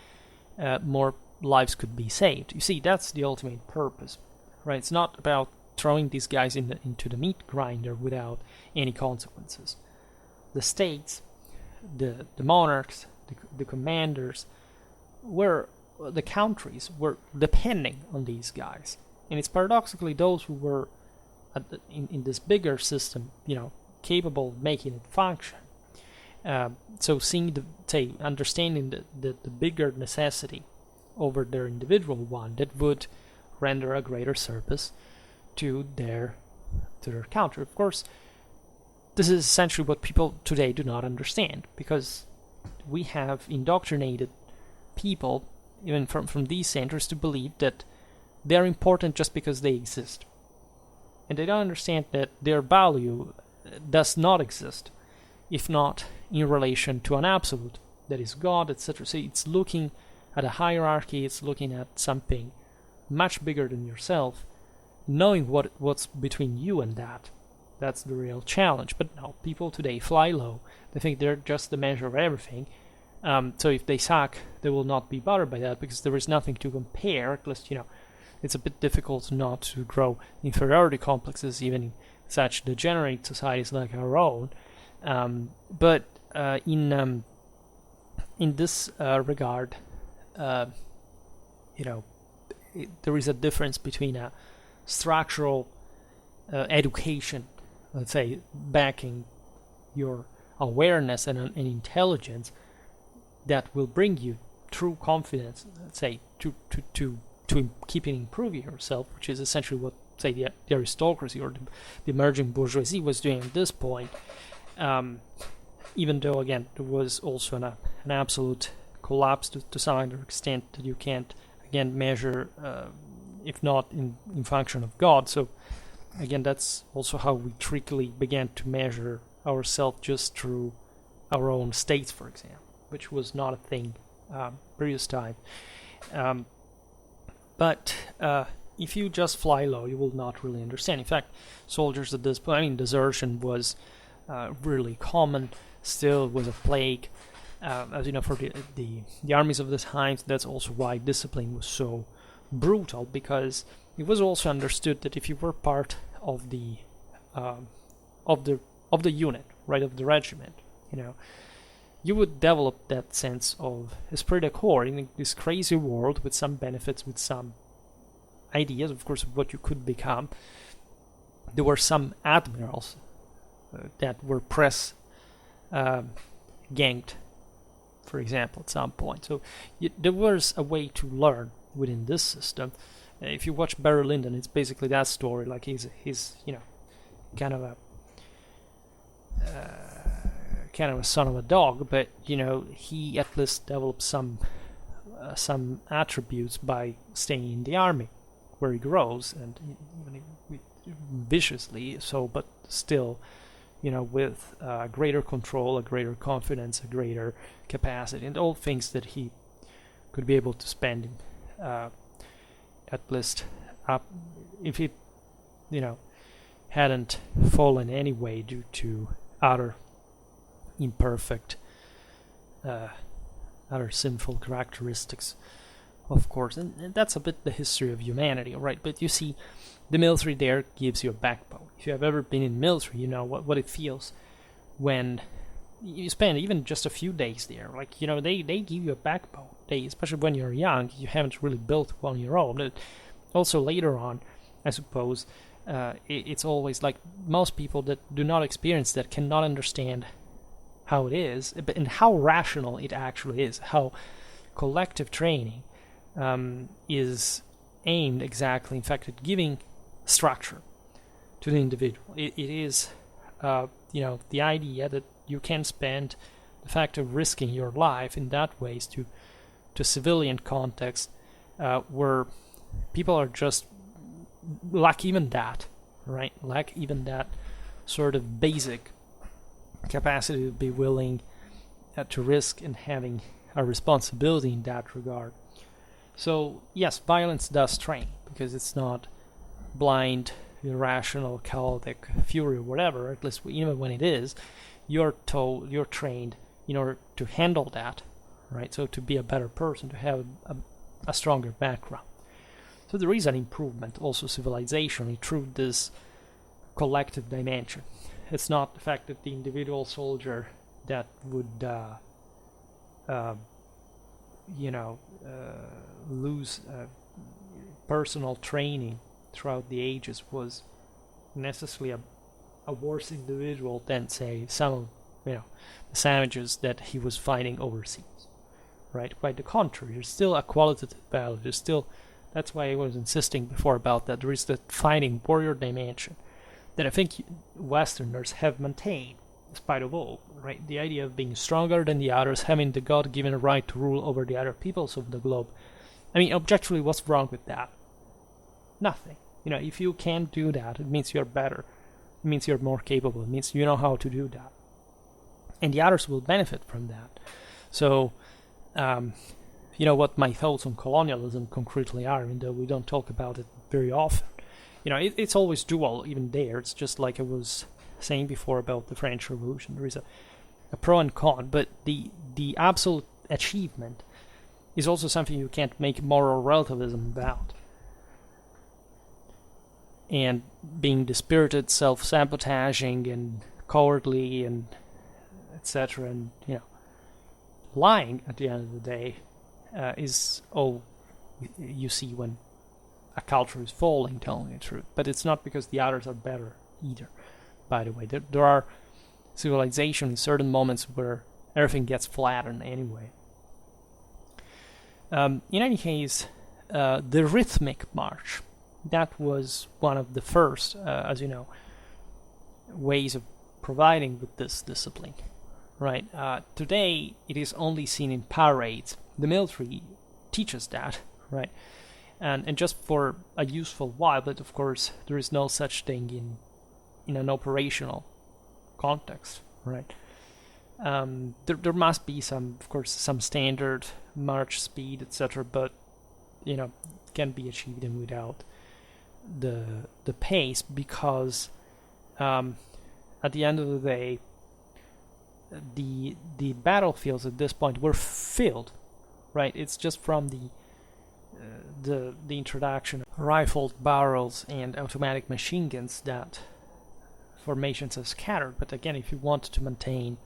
more lives could be saved. You see, that's the ultimate purpose, right? It's not about throwing these guys into the meat grinder without any consequences. The states, the monarchs, the commanders, the countries were depending on these guys, and it's paradoxically those who were in this bigger system, capable of making it function. So understanding the bigger necessity over their individual one, that would render a greater service to their country. Of course, this is essentially what people today do not understand, because we have indoctrinated people, even from these centers, to believe that they're important just because they exist. And they don't understand that their value does not exist, if not in relation to an absolute, that is God, etc. So it's looking at a hierarchy, it's looking at something much bigger than yourself, knowing what's between you and that. That's the real challenge. But no, people today fly low. They think they're just the measure of everything. So if they suck, they will not be bothered by that, because there is nothing to compare. At least, it's a bit difficult not to grow inferiority complexes, even in such degenerate societies like our own. But in this regard, there is a difference between a structural education, let's say, backing your awareness and an intelligence that will bring you true confidence, let's say, to keep improving yourself, which is essentially what, say, the aristocracy or the emerging bourgeoisie was doing at this point. Even though, again, there was also an absolute collapse to some other extent that you can't, again, measure, if not in function of God. So, again, that's also how we trickily began to measure ourselves, just through our own states, for example, which was not a thing previous time. But if you just fly low, you will not really understand. In fact, soldiers at this point, desertion was really common. Still was a plague. As you know, for the armies of the times, that's also why discipline was so brutal, because it was also understood that if you were part of the unit, right, of the regiment, you would develop that sense of esprit de corps in this crazy world, with some benefits, with some ideas, of course, of what you could become. There were some admirals that were press ganged, for example, at some point. So there was a way to learn within this system. If you watch Barry Lyndon, it's basically that story. Like he's kind of a son of a dog, but he at least developed some attributes by staying in the army, where he grows, and viciously so, but still, with greater control, a greater confidence, a greater capacity, and all things that he could be able to spend at least up, if he hadn't fallen anyway due to other imperfect, other sinful characteristics of course, and that's a bit the history of humanity, right? But you see, the military there gives you a backbone. If you have ever been in the military, you know what it feels when you spend even just a few days there. Like, you know, they give you a backbone. Especially when you're young, you haven't really built one on your own. But also later on, I suppose, it's always like most people that do not experience that cannot understand how it is, and how rational it actually is, how collective training is aimed exactly, in fact, at giving structure to the individual. It is, the idea that you can spend the fact of risking your life in that ways to civilian context, where people are just lack even that, right? Lack even that sort of basic capacity to be willing to risk and having a responsibility in that regard. So yes, violence does train, because it's not blind, irrational, chaotic fury or whatever. At least even when it is, you're trained in order to handle that, right? So to be a better person, to have a stronger background. So there is an improvement, also civilizationally, through this collective dimension. It's not the fact that the individual soldier that would lose personal training throughout the ages was necessarily a worse individual than, say, some of the savages that he was fighting overseas, right? Quite the contrary. There's still a qualitative value. There's still, that's why I was insisting before about that. There is the fighting warrior dimension that I think Westerners have maintained, despite of all, right? The idea of being stronger than the others, having the God-given right to rule over the other peoples of the globe. I mean, objectively, what's wrong with that? Nothing. If you can do that, it means you're better. It means you're more capable. It means you know how to do that. And the others will benefit from that. So, what my thoughts on colonialism concretely are, even though we don't talk about it very often. It's always dual, even there. It's just like I was saying before about the French Revolution. There is a pro and con, but the absolute achievement is also something you can't make moral relativism about. And being dispirited, self-sabotaging, and cowardly, and etc., and lying at the end of the day is all you see when a culture is falling, telling the truth. But it's not because the others are better either. By the way, there are civilizations in certain moments where everything gets flattened anyway. In any case, the Rhythmic march, that was one of the first, as you know, ways of providing with this discipline, right? Today, it is only seen in parades. The military teaches that, right? And just for a useful while, but of course, there is no such thing in an operational context, right? There must be some standard march speed, etc., but can be achieved and without the pace, because at the end of the day, the battlefields at this point were filled, right? It's just from the introduction of rifled barrels and automatic machine guns that formations are scattered. But again, if you want to maintain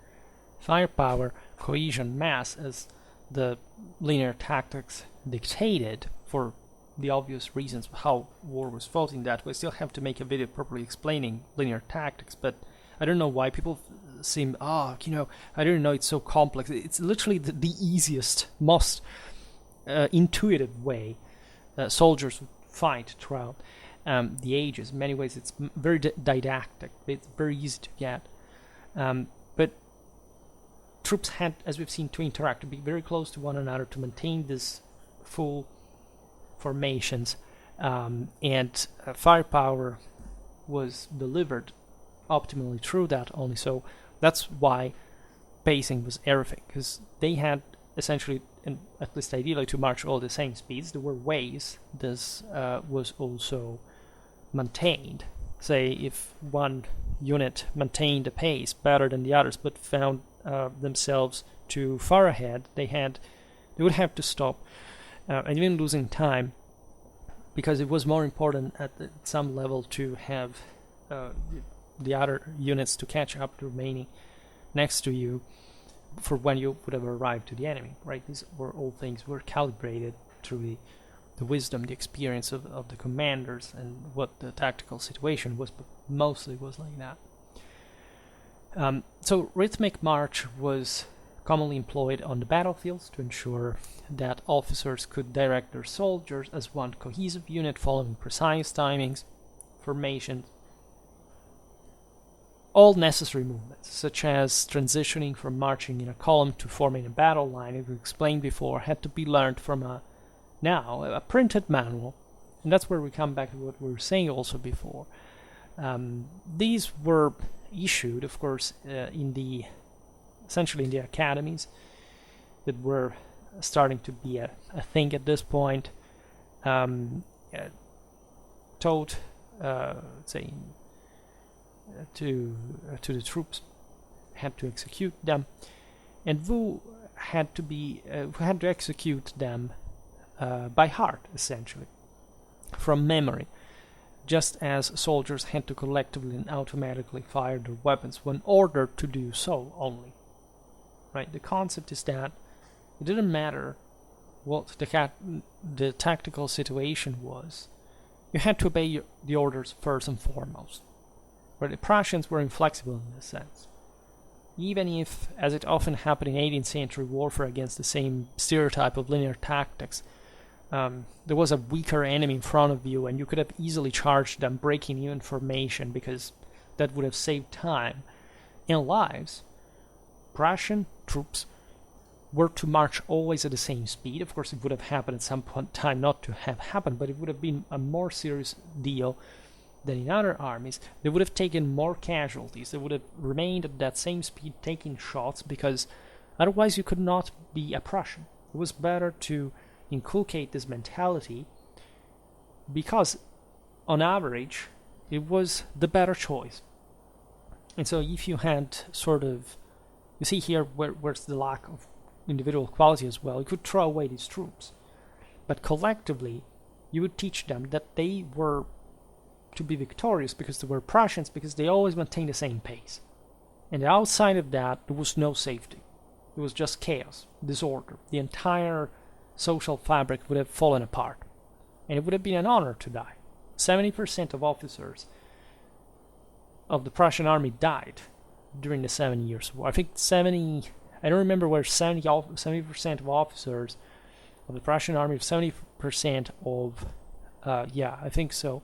firepower, cohesion, mass, as the linear tactics dictated, for the obvious reasons of how war was fought in that way, still have to make a video properly explaining linear tactics. But I don't know why people seem, I don't know, it's so complex. It's literally the easiest, most intuitive way soldiers fight throughout the ages. In many ways, it's very didactic. It's very easy to get. But troops had, as we've seen, to interact, to be very close to one another, to maintain this full formations, and firepower was delivered optimally through that only. So that's why pacing was everything, because they had essentially, and at least ideally, to march all the same speeds. There were ways this was also maintained. Say, if one unit maintained a pace better than the others, but found themselves too far ahead, they would have to stop and even losing time, because it was more important at some level to have the other units to catch up to remaining next to you for when you would have arrived to the enemy, right? These were all things were calibrated through the wisdom, the experience of the commanders and what the tactical situation was, but mostly was like that. So rhythmic march was commonly employed on the battlefields to ensure that officers could direct their soldiers as one cohesive unit following precise timings, formations, all necessary movements, such as transitioning from marching in a column to forming a battle line, as we explained before, had to be learned from a printed manual. And that's where we come back to what we were saying also before. These were issued, of course, essentially in the academies that were starting to be a thing at this point, taught, say, to the troops, had to execute them, and who had to execute them by heart, essentially, from memory, just as soldiers had to collectively and automatically fire their weapons when ordered to do so only. Right? The concept is that it didn't matter what the tactical situation was, you had to obey the orders first and foremost. But the Prussians were inflexible in this sense. Even if, as it often happened in 18th century warfare against the same stereotype of linear tactics, there was a weaker enemy in front of you and you could have easily charged them, breaking even formation, because that would have saved time and lives, Prussian troops were to march always at the same speed. Of course, it would have happened at some point in time not to have happened, but it would have been a more serious deal than in other armies. They would have taken more casualties. They would have remained at that same speed taking shots, because otherwise you could not be a Prussian. It was better to inculcate this mentality, because on average it was the better choice. And so if you had sort of, you see here where's the lack of individual quality as well, you could throw away these troops, but collectively you would teach them that they were to be victorious because they were Prussians, because they always maintained the same pace. And outside of that, there was no safety. It was just chaos, disorder. The entire social fabric would have fallen apart. And it would have been an honor to die. 70% of officers of the Prussian army died during the 7 Years' War. I think I don't remember where 70% of officers of the Prussian army, 70% of, I think so.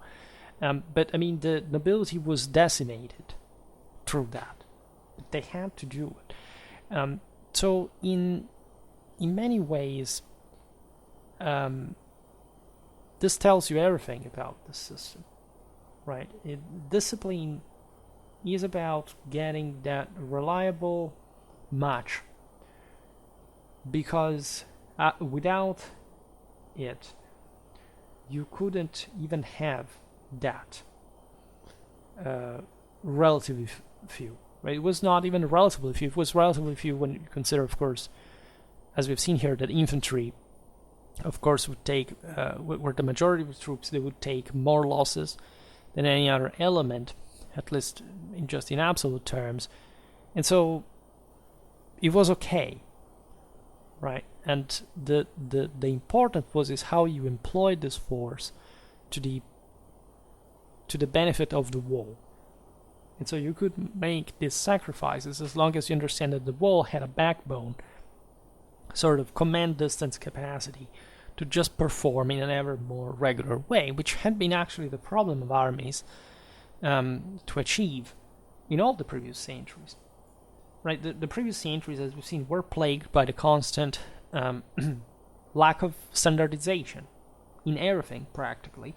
But I mean, the nobility was decimated through that. But they had to do it. So in many ways, this tells you everything about the system, right? Discipline is about getting that reliable match, because without it, you couldn't even have that relatively few, right? It was not even relatively few. It was relatively few when you consider, of course, as we've seen here, that infantry, of course, would take, were the majority of the troops, they would take more losses than any other element, at least in absolute terms. And so it was okay, right? And the important is how you employed this force to the benefit of the wall. And so you could make these sacrifices as long as you understand that the wall had a backbone, sort of command distance capacity, to just perform in an ever more regular way, which had been actually the problem of armies to achieve in all the previous centuries. Right, the previous centuries, as we've seen, were plagued by the constant lack of standardization in everything, practically.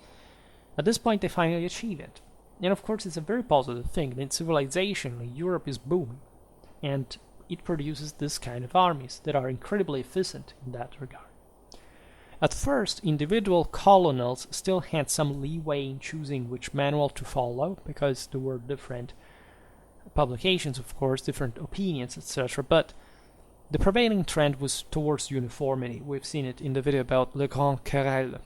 At this point, they finally achieve it. And of course, it's a very positive thing. In civilization, Europe is booming, and it produces this kind of armies that are incredibly efficient in that regard. At first, individual colonels still had some leeway in choosing which manual to follow, because there were different publications, of course, different opinions, etc. But the prevailing trend was towards uniformity. We've seen it in the video about Le Grand Querelle,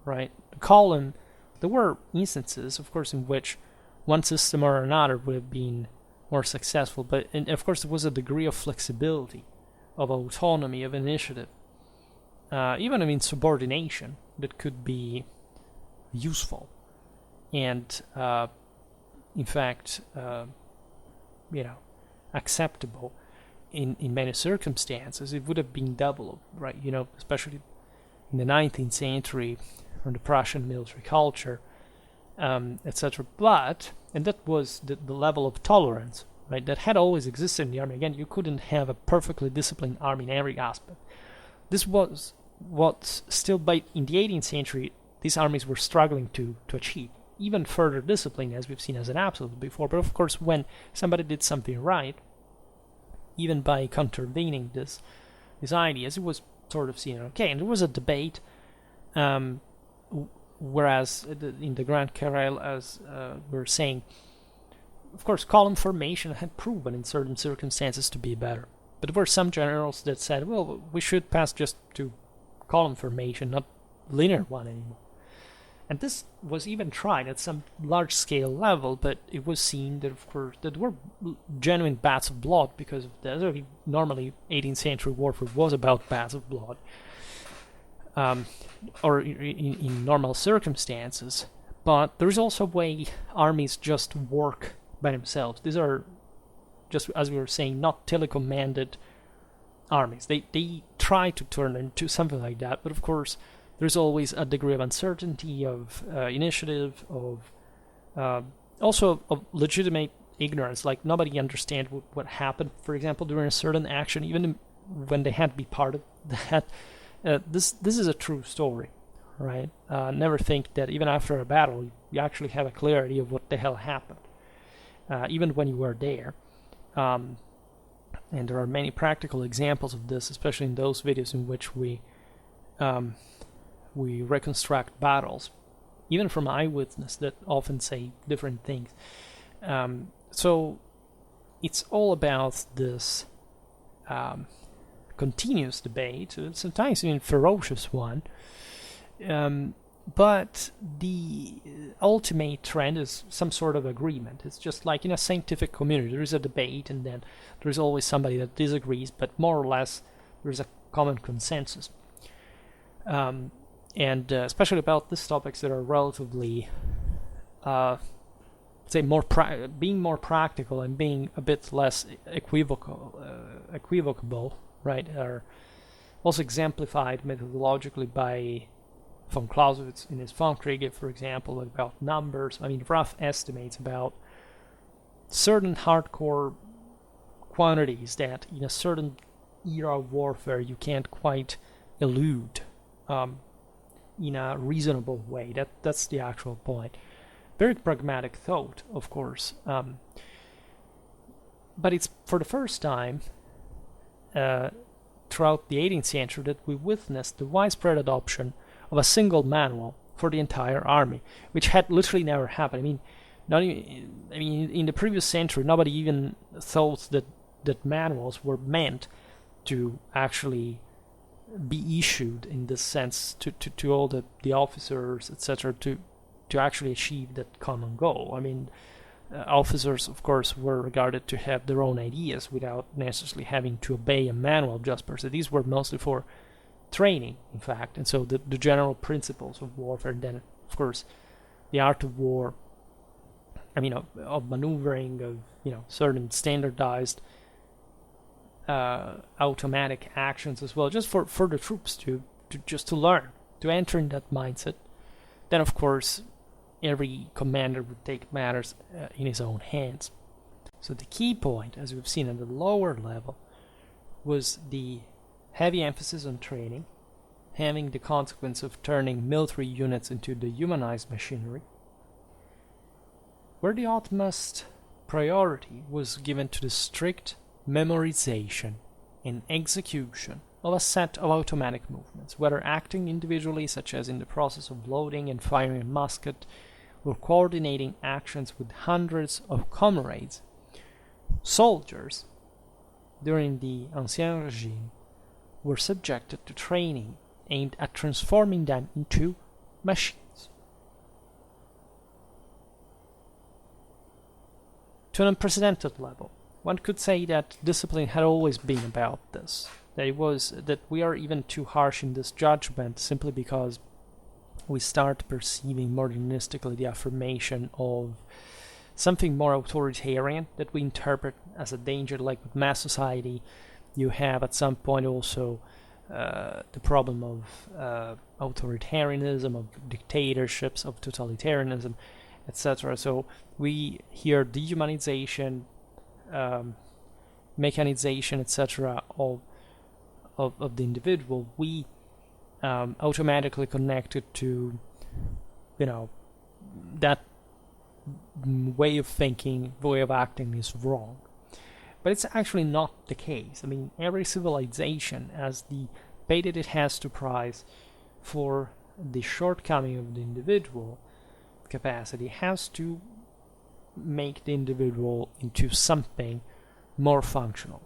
right? The column, there were instances, of course, in which one system or another would have been more successful, but of course there was a degree of flexibility, of autonomy, of initiative, even of insubordination that could be useful, and in fact, acceptable in many circumstances. It would have been developed, right? Especially in the 19th century, from the Prussian military culture, etc. And that was the level of tolerance, right, that had always existed in the army. Again, you couldn't have a perfectly disciplined army in every aspect. This was what still, in the 18th century, these armies were struggling to achieve. Even further discipline, as we've seen as an absolute before. But of course, when somebody did something right, even by contravening these ideas, it was sort of seen okay. And there was a debate, whereas in the Grand Querelle, as we're saying, of course, column formation had proven in certain circumstances to be better. But there were some generals that said, well, we should pass just to column formation, not linear one anymore. And this was even tried at some large-scale level, but it was seen that, of course, that there were genuine baths of blood because of that. Normally, 18th century warfare was about baths of blood, or in normal circumstances. But there is also a way armies just work by themselves. These are, just as we were saying, not telecommanded armies. They try to turn into something like that, but of course, there's always a degree of uncertainty, of initiative, of also of legitimate ignorance. Like nobody understands what happened, for example, during a certain action, even when they had to be part of that. This is a true story, right? Never think that even after a battle, you actually have a clear idea of what the hell happened, even when you were there. And there are many practical examples of this, especially in those videos in which we reconstruct battles, even from eyewitness that often say different things. So it's all about this continuous debate, sometimes even ferocious one, but the ultimate trend is some sort of agreement. It's just like in a scientific community, there is a debate and then there's always somebody that disagrees, but more or less there's a common consensus. And especially about these topics that are relatively, say, being more practical and being a bit less equivocable, right, are also exemplified methodologically by von Clausewitz in his Kriege, for example, about numbers. I mean, rough estimates about certain hardcore quantities that in a certain era of warfare you can't quite elude in a reasonable way. That's the actual point. Very pragmatic thought, of course. But it's for the first time throughout the 18th century that we witnessed the widespread adoption of a single manual for the entire army, which had literally never happened. In the previous century, nobody even thought that manuals were meant to actually be issued in this sense to all the officers, etc., to actually achieve that common goal. I mean, officers, of course, were regarded to have their own ideas without necessarily having to obey a manual just per se. These were mostly for training, in fact, and so the general principles of warfare. And then, of course, the art of war. I mean, of maneuvering, of certain standardized automatic actions as well, just for the troops to learn, to enter in that mindset. Then, of course, every commander would take matters in his own hands. So the key point, as we've seen at the lower level, was the heavy emphasis on training, having the consequence of turning military units into dehumanized machinery, where the utmost priority was given to the strict memorization and execution of a set of automatic movements, whether acting individually, such as in the process of loading and firing a musket, or coordinating actions with hundreds of comrades. Soldiers during the Ancien Regime were subjected to training aimed at transforming them into machines. To an unprecedented level. One could say that discipline had always been about this. That we are even too harsh in this judgment simply because we start perceiving modernistically the affirmation of something more authoritarian that we interpret as a danger. Like with mass society, you have at some point also the problem of authoritarianism, of dictatorships, of totalitarianism, etc. So we hear dehumanization, mechanization, etc. of the individual. We automatically connect it to, that way of thinking, way of acting is wrong. But it's actually not the case. I mean, every civilization, as the pay that it has to price for the shortcoming of the individual capacity, has to make the individual into something more functional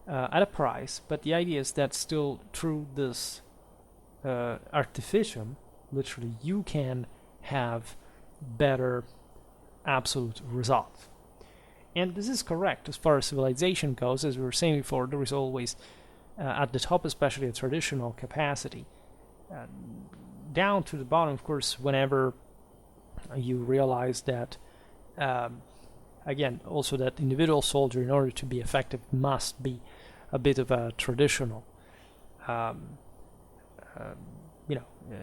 at a price. But the idea is that still through this artificium, literally, you can have better absolute results. And this is correct as far as civilization goes. As we were saying before, there is always at the top especially a traditional capacity. Down to the bottom, of course, whenever you realize that again, also that individual soldier, in order to be effective, must be a bit of a traditional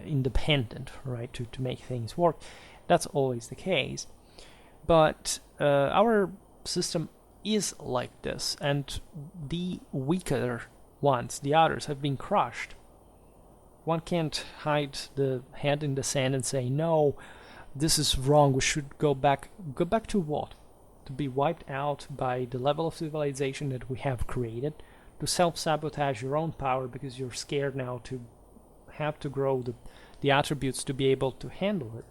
independent, right, to make things work. That's always the case. But our system is like this, and the weaker ones, the others, have been crushed. One can't hide the head in the sand and say, no, this is wrong, we should go back. Go back to what? To be wiped out by the level of civilization that we have created, to self-sabotage your own power because you're scared now to have to grow the attributes to be able to handle it,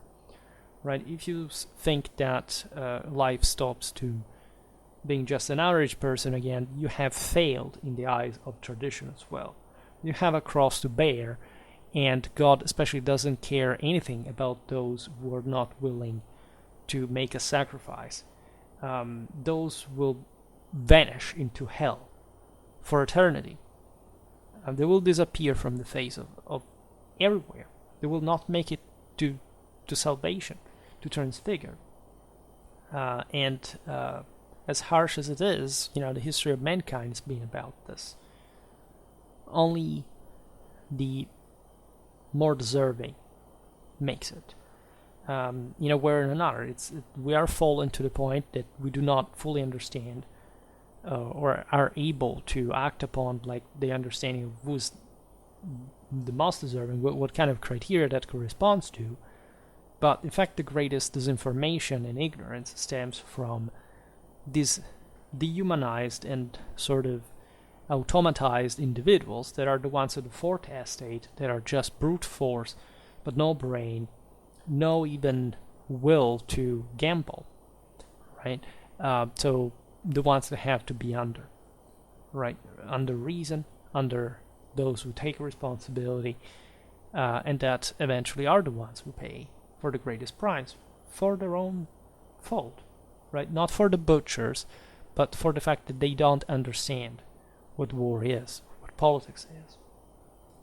right? If you think that life stops to being just an average person again, you have failed in the eyes of tradition as well. You have a cross to bear, and God especially doesn't care anything about those who are not willing to make a sacrifice. Those will vanish into hell for eternity. They will disappear from the face of everywhere. They will not make it to salvation, to transfigure. And as harsh as it is, the history of mankind has been about this. Only the more deserving makes it. Where in another, we are fallen to the point that we do not fully understand or are able to act upon like the understanding of who's the most deserving, what kind of criteria that corresponds to. But in fact, the greatest disinformation and ignorance stems from these dehumanized and sort of automatized individuals that are the ones of the fourth estate, that are just brute force, but no brain, no even will to gamble, right? So the ones that have to be under reason, under those who take responsibility, and that eventually are the ones who pay for the greatest price for their own fault, right? Not for the butchers, but for the fact that they don't understand what war is, what politics is.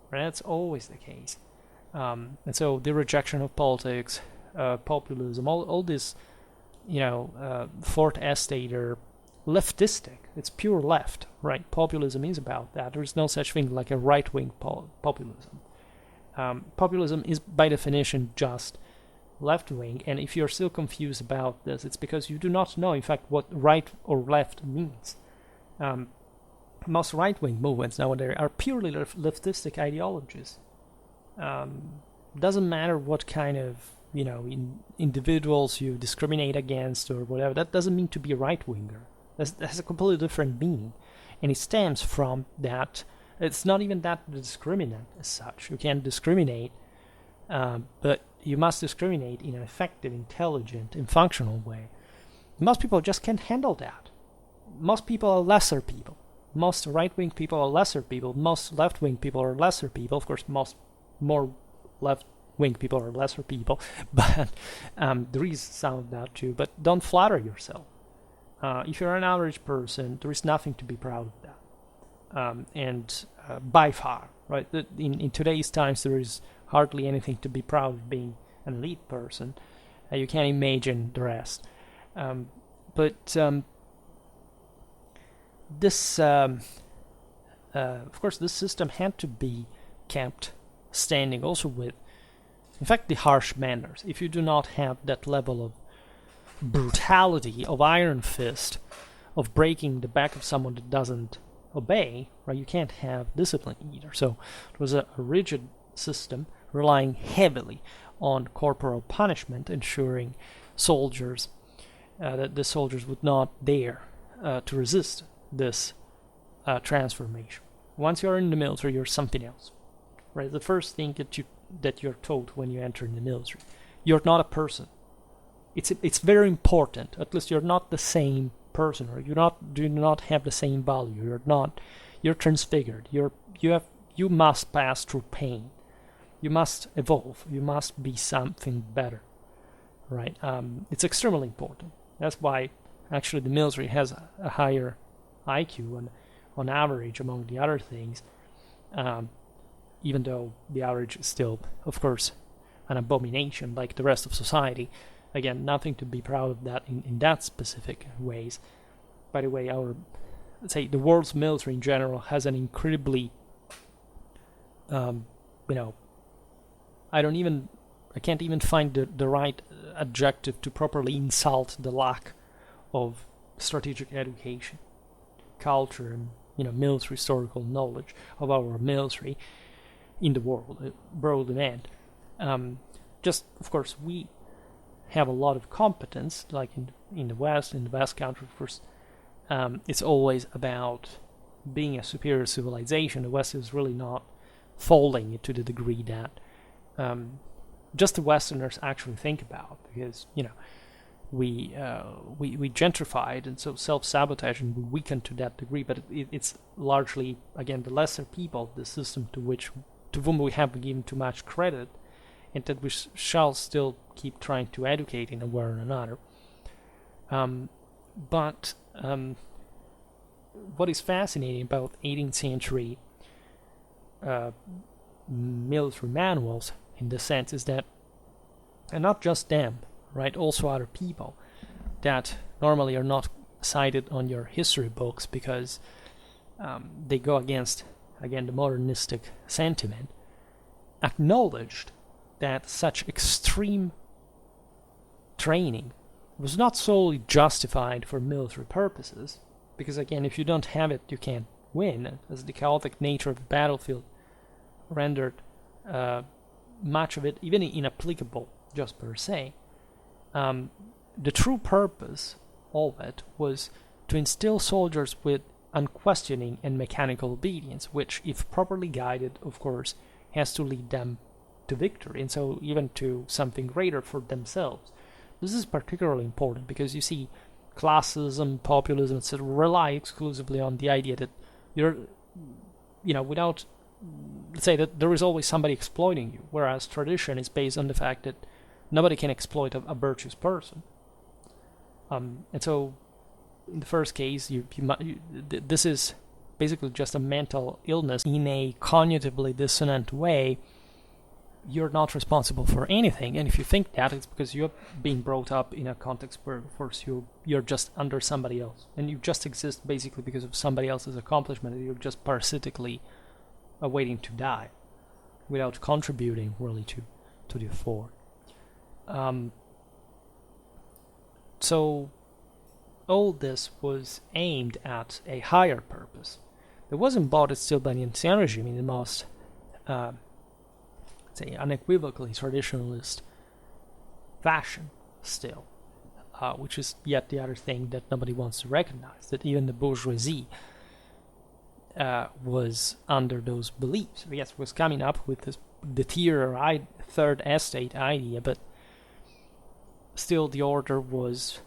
Right? That's always the case. And so the rejection of politics, populism, all this, fourth estate or leftistic. It's pure left, right? Populism is about that. There is no such thing like a right-wing populism. Populism is by definition just left-wing, and if you're still confused about this, it's because you do not know, in fact, what right or left means. Most right-wing movements nowadays are purely leftistic ideologies. Doesn't matter what kind of individuals you discriminate against or whatever. That doesn't mean to be a right-winger. That has a completely different meaning, and it stems from that. It's not even that the discriminant as such. You can't discriminate, but you must discriminate in an effective, intelligent, and functional way. Most people just can't handle that. Most people are lesser people. Most right-wing people are lesser people. Most left-wing people are lesser people. Of course, more left-wing people are lesser people, but there is some of that too. But don't flatter yourself. If you're an average person, there is nothing to be proud of that. And by far, right? In today's times, there is hardly anything to be proud of being an elite person. You can't imagine the rest. But this, of course, this system had to be kept standing also with, in fact, the harsh manners. If you do not have that level of brutality, of iron fist, of breaking the back of someone that doesn't obey, right, you can't have discipline either. So it was a rigid system relying heavily on corporal punishment, ensuring soldiers that the soldiers would not dare to resist this transformation. Once you're in the military, you're something else, right? The first thing that you're told when you enter in the military, you're not a person. It's very important. At least you're not the same person, or do not have the same value. You're transfigured. You must pass through pain. You must evolve. You must be something better, right? It's extremely important. That's why actually the military has a higher IQ on average among the other things, even though the average is still, of course, an abomination like the rest of society. Again, nothing to be proud of that in that specific ways. By the way, let's say the world's military in general has an incredibly, I can't even find the right adjective to properly insult the lack of strategic education, culture, and military historical knowledge of our military in the world, broad demand. Just, of course, we have a lot of competence, like in the West country, of course. It's always about being a superior civilization. The West is really not folding it to the degree that just the Westerners actually think about, because we gentrified, and so self-sabotage and we weakened to that degree. But it's largely, again, the lesser people, the system to whom we have given too much credit, and that we shall still keep trying to educate in a way or another. But what is fascinating about 18th century military manuals, in the sense, is that, and not just them, right, also other people that normally are not cited on your history books because they go against, again, the modernistic sentiment, acknowledged that such extreme training was not solely justified for military purposes, because again, if you don't have it, you can't win, as the chaotic nature of the battlefield rendered much of it even inapplicable just per se. The true purpose of it was to instill soldiers with unquestioning and mechanical obedience, which, if properly guided, of course, has to lead them to victory, and so even to something greater for themselves. This is particularly important because you see classism, populism, etc. rely exclusively on the idea that you're, without, let's say that there is always somebody exploiting you, whereas tradition is based on the fact that nobody can exploit a virtuous person. And so, in the first case, this is basically just a mental illness in a cognitively dissonant way. You're not responsible for anything, and if you think that, it's because you're being brought up in a context where, of course, you're just under somebody else, and you just exist basically because of somebody else's accomplishment, and you're just parasitically waiting to die, without contributing really to the effort. So all this was aimed at a higher purpose that was embodied still by the ancien regime in the most say unequivocally traditionalist fashion still, which is yet the other thing that nobody wants to recognize, that even the bourgeoisie was under those beliefs. Yes, was coming up with this deteriorated third estate idea, but still the order was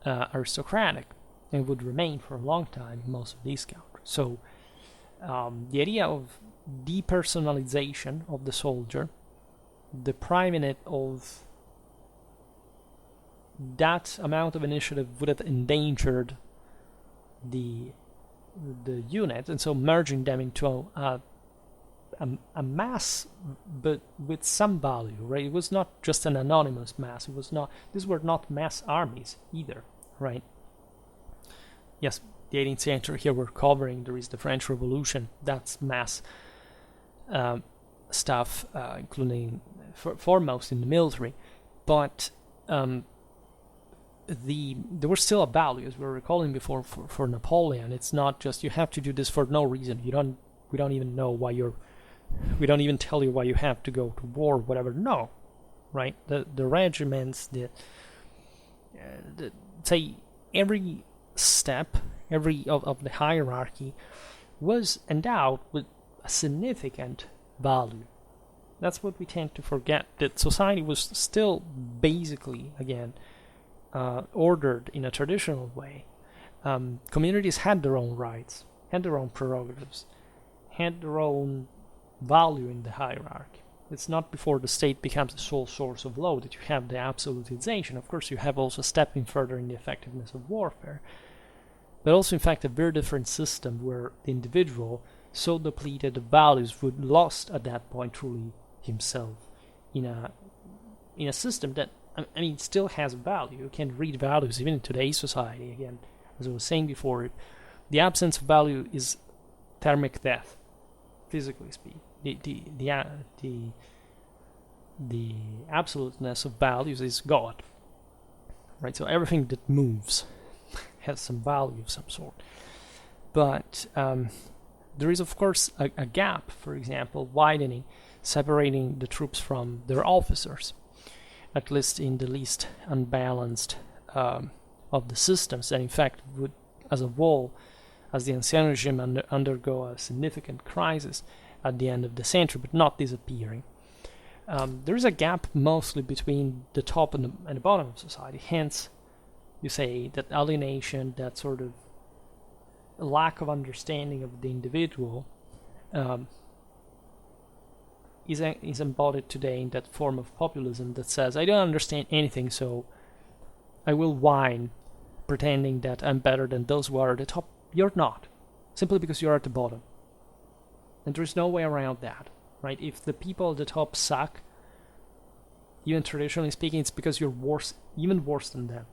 aristocratic and would remain for a long time in most of these countries. So the idea of depersonalization of the soldier, depriving it of that amount of initiative would have endangered the unit, and so merging them into a mass, but with some value, right? It was not just an anonymous mass. It was not. These were not mass armies either, right? Yes, the 18th century here we're covering. There is the French Revolution. That's mass stuff, including foremost in the military, but there was still a value, as we were recalling before, for Napoleon. It's not just you have to do this for no reason. We don't even know why we don't even tell you why you have to go to war, whatever. No, right? The regiments, say every step, every of the hierarchy was endowed with a significant value. That's what we tend to forget, that society was still basically, again, ordered in a traditional way. Communities had their own rights, had their own prerogatives, had their own value in the hierarchy. It's not before the state becomes the sole source of law that you have the absolutization. Of course, you have also stepping further in the effectiveness of warfare, but also, in fact, a very different system where the individual, so depleted of values, would lost at that point truly himself in a system that, I mean, still has value. You can read values even in today's society. Again, as I was saying before, the absence of value is thermic death, physically speaking. The absoluteness of values is God, right? So everything that moves has some value of some sort. But there is, of course, a gap, for example, widening, separating the troops from their officers, at least in the least unbalanced of the systems, and in fact would, as a whole, as the Ancien regime undergo a significant crisis at the end of the century, but not disappearing. There is a gap mostly between the top and the bottom of society. Hence, you say that alienation, that sort of lack of understanding of the individual, is embodied today in that form of populism that says, I don't understand anything, so I will whine, pretending that I'm better than those who are at the top. You're not, simply because you're at the bottom. And there's no way around that, right? If the people at the top suck, even traditionally speaking, it's because you're worse, even worse than them,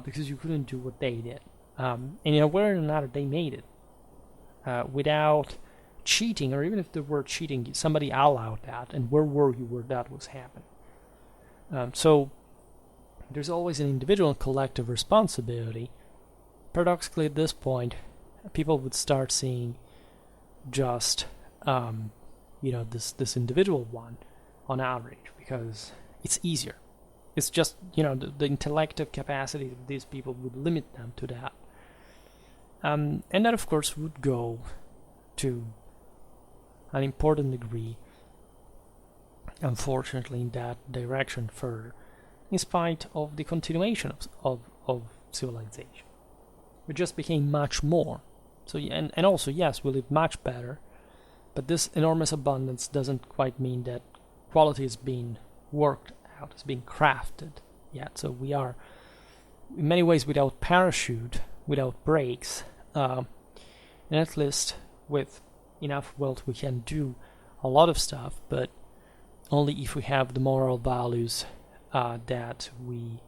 because you couldn't do what they did. And in a way or another, they made it without cheating, or even if they were cheating, somebody allowed that, and where were you where that was happening? So there's always an individual and collective responsibility. Paradoxically, at this point, people would start seeing just this individual one on average, because it's easier. It's just, the intellective capacity of these people would limit them to that. And that, of course, would go to an important degree, unfortunately, in that direction further, in spite of the continuation of civilization. We just became much more. So, and also, yes, we live much better, but this enormous abundance doesn't quite mean that quality is being worked out, is being crafted yet. So we are, in many ways, without parachute, without brakes, and at least with enough wealth we can do a lot of stuff, but only if we have the moral values that we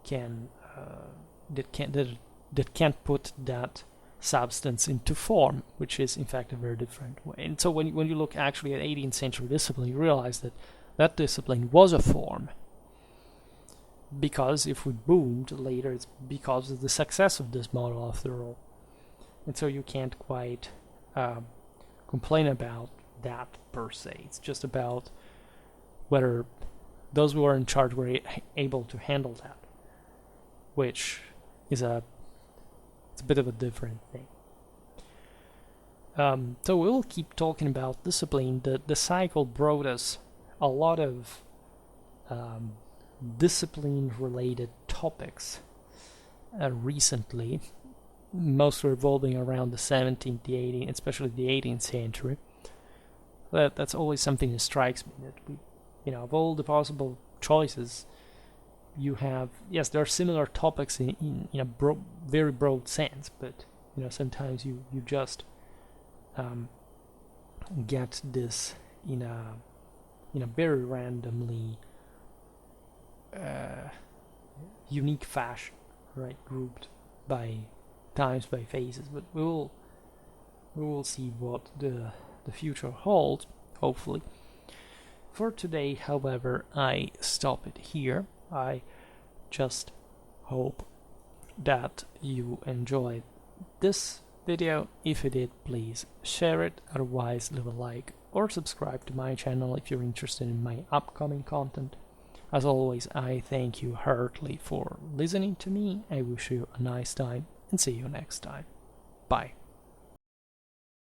can that can't put that substance into form, which is in fact a very different way. And so when you look actually at 18th century discipline, you realize that discipline was a form, because if we boomed later, it's because of the success of this model after all. And so you can't quite complain about that per se. It's just about whether those who are in charge were able to handle that, which is it's a bit of a different thing. So we'll keep talking about discipline. The cycle brought us a lot of discipline-related topics recently. mostly revolving around the 17th, the 18th, especially the 18th century. That's always something that strikes me, that we, of all the possible choices you have, yes, there are similar topics in a very broad sense, but sometimes you just get this in a very randomly unique fashion, right? Grouped by times, by phases, but we will see what the future holds, hopefully. For today, however, I stop it here. I just hope that you enjoyed this video. If you did, please share it. Otherwise, leave a like or subscribe to my channel if you're interested in my upcoming content. As always, I thank you heartily for listening to me. I wish you a nice time and see you next time. Bye.